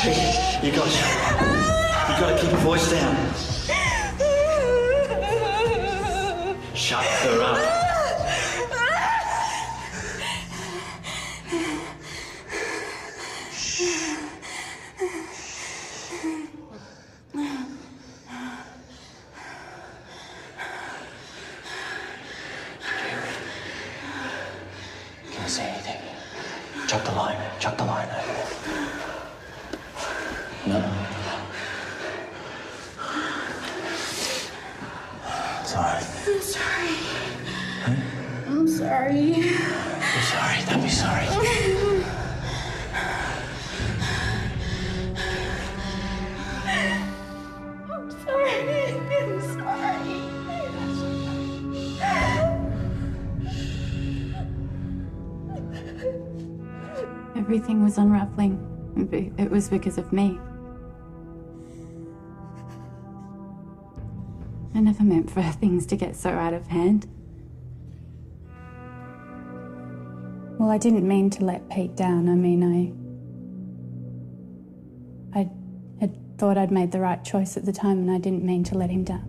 Hey, you gotta keep your voice down. Shut her up. Chuck the line over. No. Sorry. I'm sorry. Huh? I'm sorry. Be sorry. Don't be sorry. I'm sorry. I'm sorry. Everything was unraveling. It was because of me. I never meant for things to get so out of hand. Well, I didn't mean to let Pete down. I mean, I had thought I'd made the right choice at the time, and I didn't mean to let him down.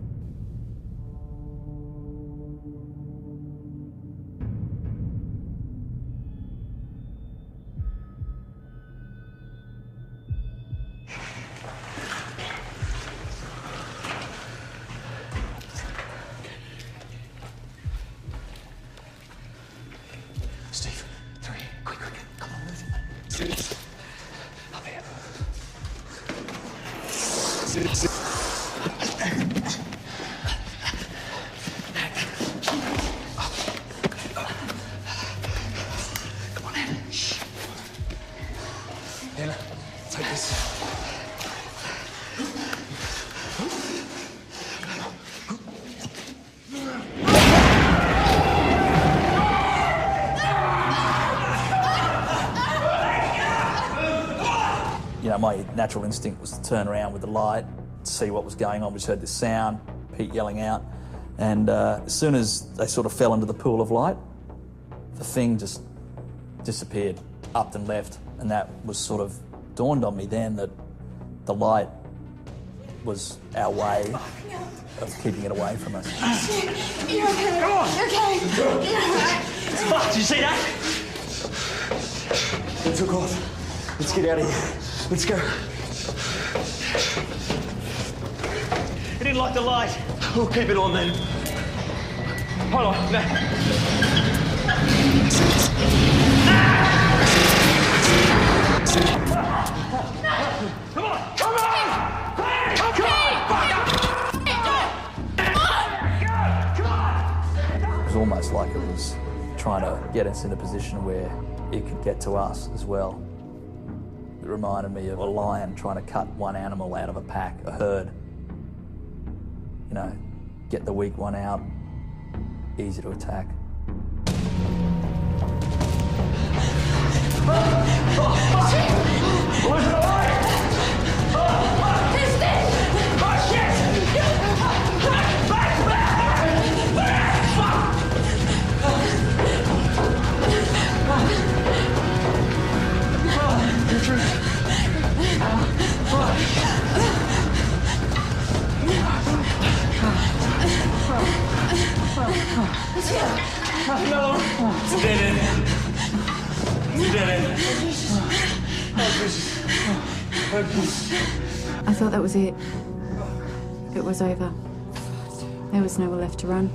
My natural instinct was to turn around with the light, see what was going on. We just heard this sound, Pete yelling out, and as soon as they sort of fell into the pool of light, the thing just disappeared, up and left, and that was sort of dawned on me then that the light was our way of keeping it away from us. You're okay. Come on. You're okay. You're okay. Fuck, did you see that? It took off. Let's get out of here. Let's go. It didn't like the light. We'll keep it on then. Hold on. No. Come on! Come on! It was almost like it was trying to get us in a position where it could get to us as well. It reminded me of a lion trying to cut one animal out of a pack, a herd. You know, get the weak one out, easy to attack. I thought that was it. It was over. There was nowhere left to run.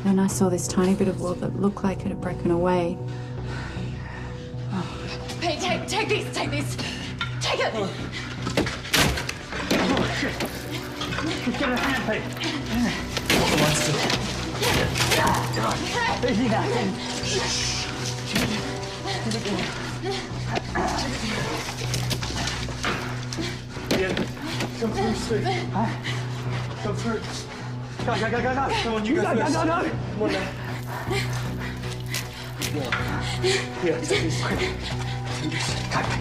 Then I saw this tiny bit of wall that looked like it had broken away. Hey, take these, take these. Take it. Oh, shit. Just get a hand, Pete. Hold the line still. Easy now. Yeah. Come through, Steve. Come through. Go. Come on, you go first. Go. Come on now. Yeah, take this.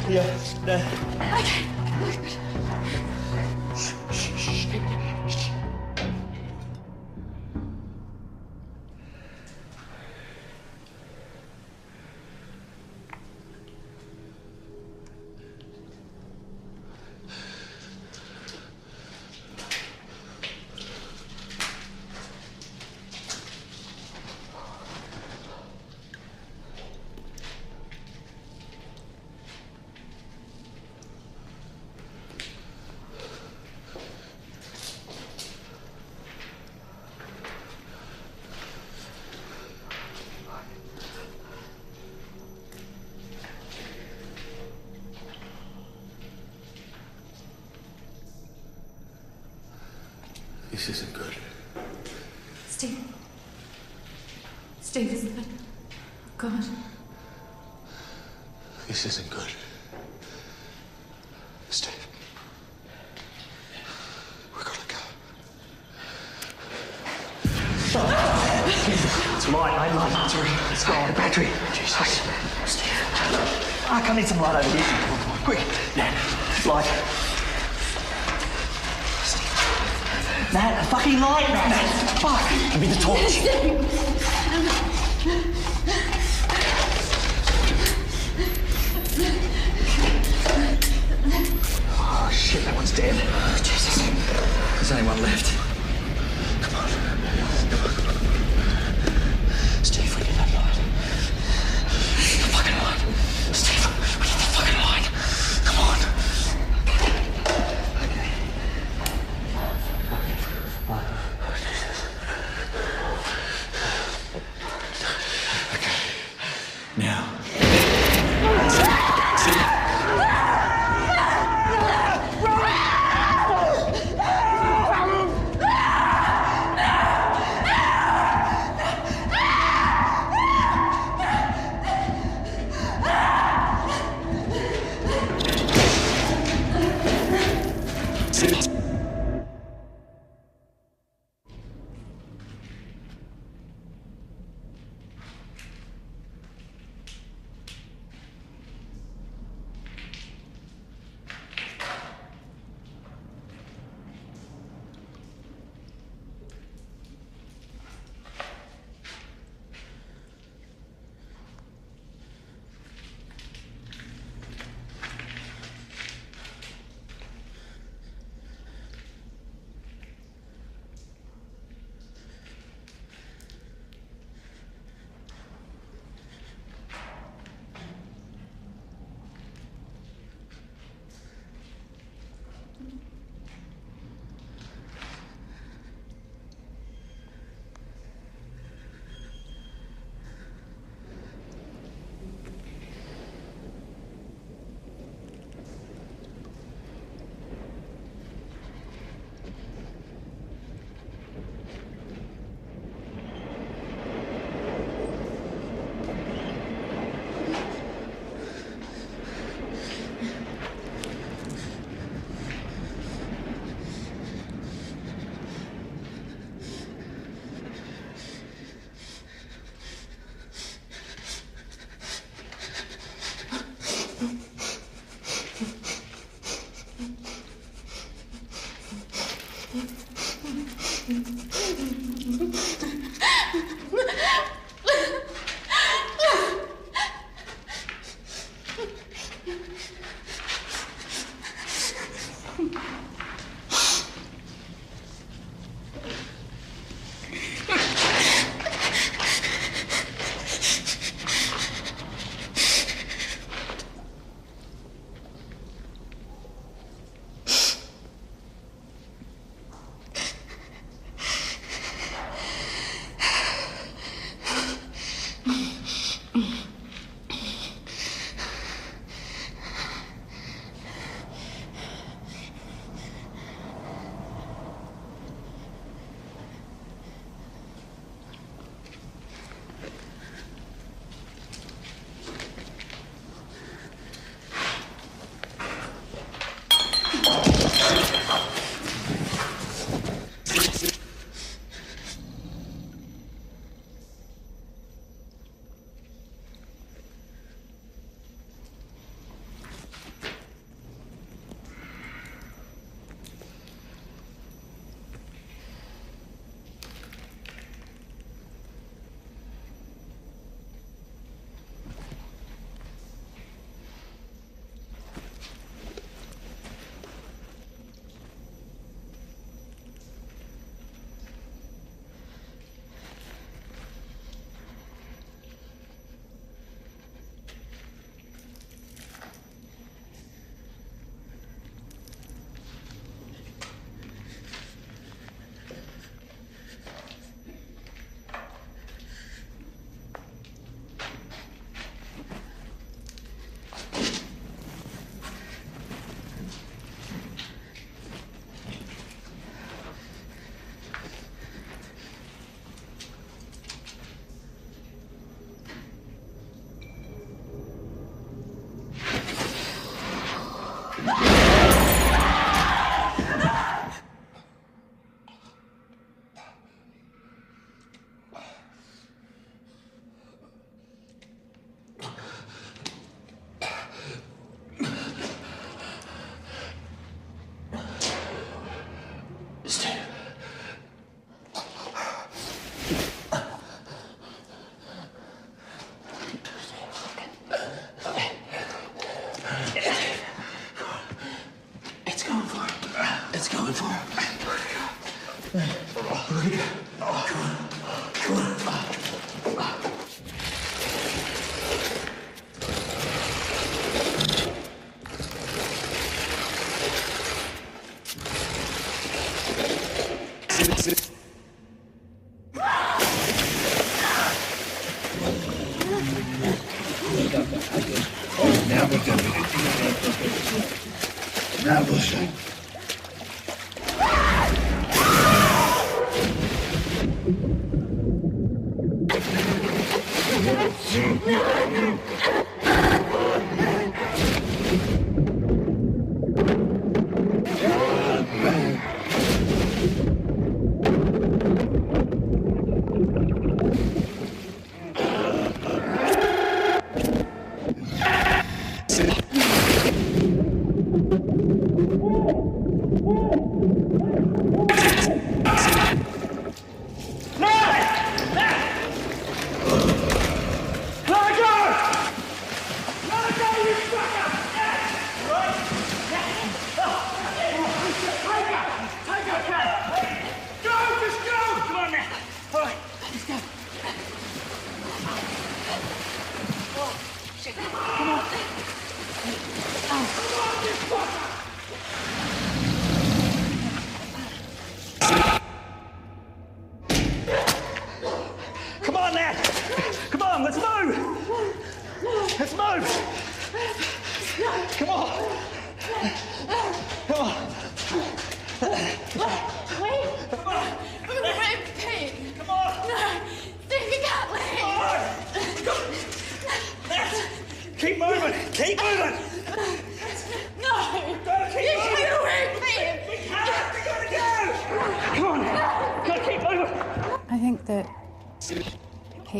Yeah, there. Okay. This isn't good. Steve, isn't it? God. This isn't good. Steve. We've got to go. It's light, mate, light. Sorry. It's gone. The battery. Jesus. Steve. I need some light over here. Quick. Yeah. Light. Matt, a fucking light, Matt! Fuck! Give me the torch. Oh, shit, that one's dead. Jesus. There's only one left. Come on. Steve, we need that light. The fucking light. Steve, we need the fucking light. Come on. Now.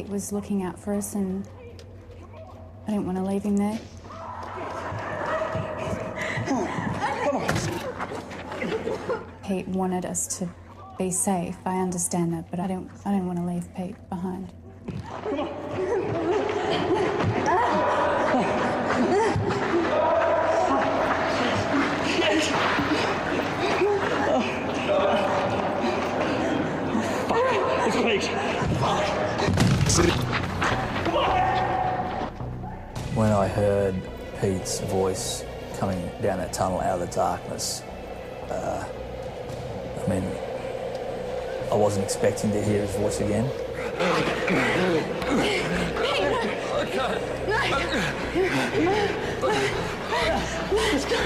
Was looking out for us, and I didn't want to leave him there. Pete wanted us to be safe. I understand that, but I don't want to leave Pete behind. Come on. When I heard Pete's voice coming down that tunnel out of the darkness, I mean, I wasn't expecting to hear his voice again. Let's go.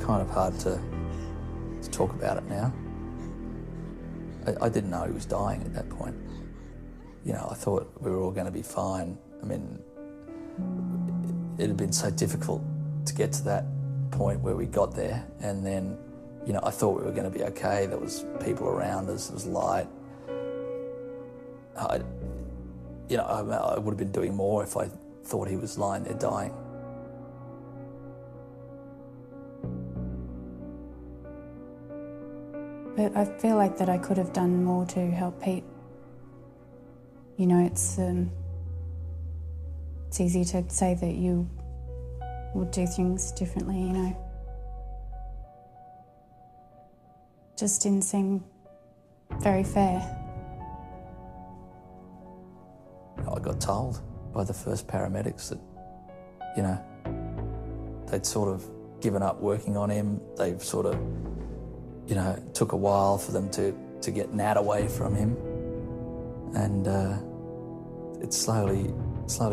kind of hard to talk about it now. I didn't know he was dying at that point. You know, I thought we were all going to be fine. I mean, it had been so difficult to get to that point where we got there, and then, you know, I thought we were going to be okay. There was people around us, there was light. I would have been doing more if I thought he was lying there dying. But I feel like that I could have done more to help Pete. You know, it's easy to say that you would do things differently, you know. Just didn't seem very fair. I got told by the first paramedics that, you know, they'd sort of given up working on him. They've sort of, you know, it took a while for them to get Nat away from him. And it slowly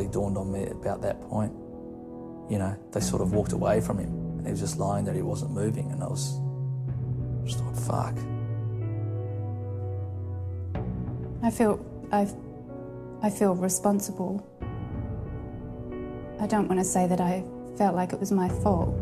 dawned on me about that point. You know, they sort of walked away from him and he was just lying there, he wasn't moving, and I just thought, fuck. I feel responsible. I don't want to say that I felt like it was my fault.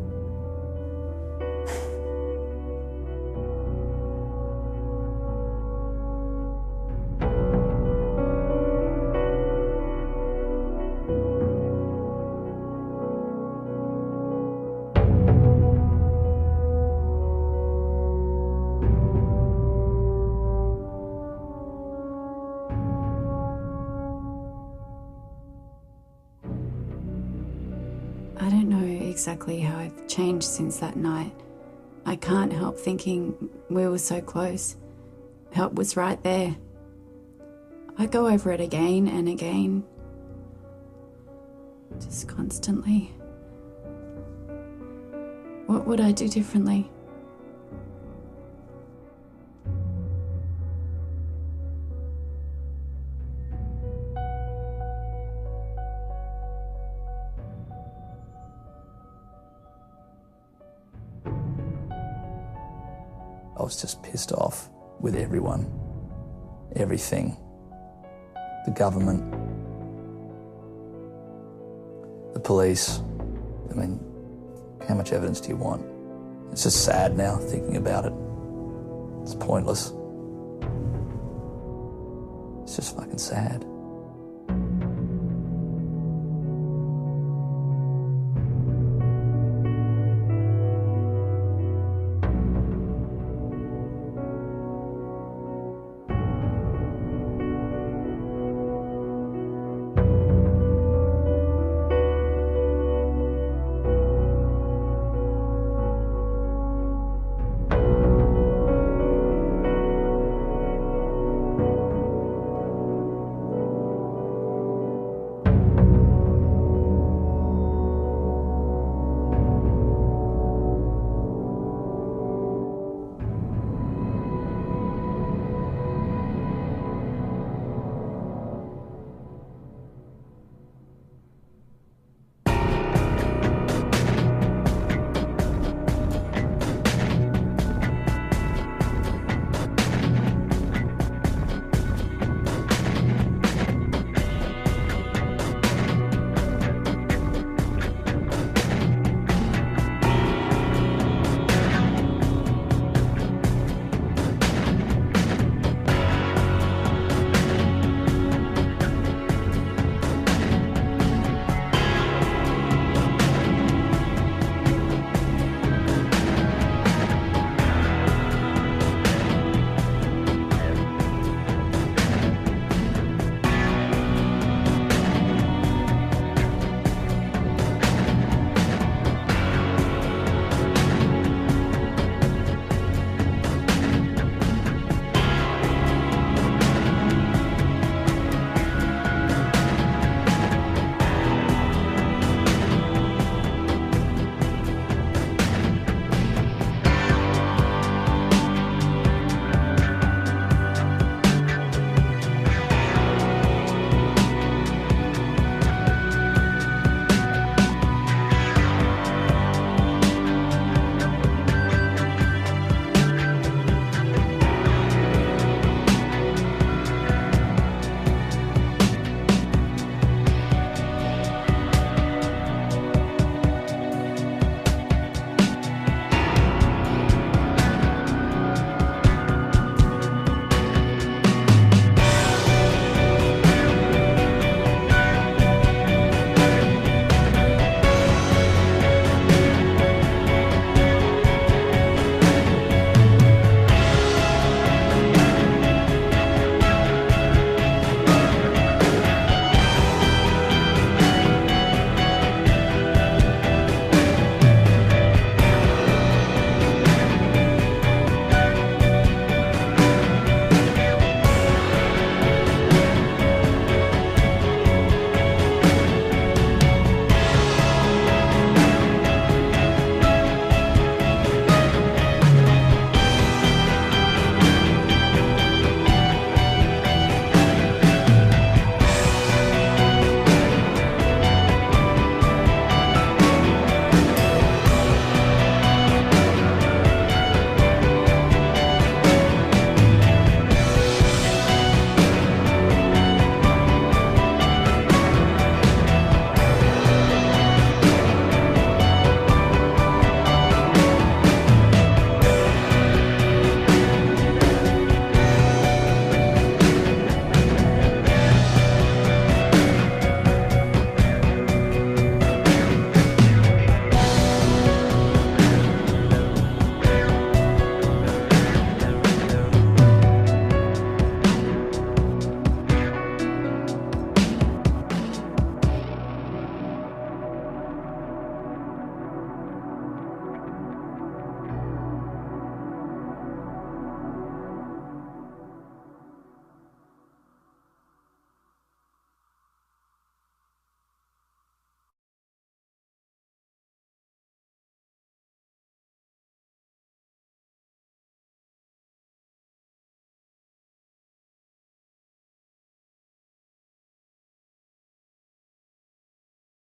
I don't know exactly how I've changed since that night. I can't help thinking we were so close. Help was right there. I go over it again and again. Just constantly. What would I do differently? I was just pissed off with everyone, everything, the government, the police. I mean, how much evidence do you want? It's just sad now thinking about it. It's pointless. It's just fucking sad.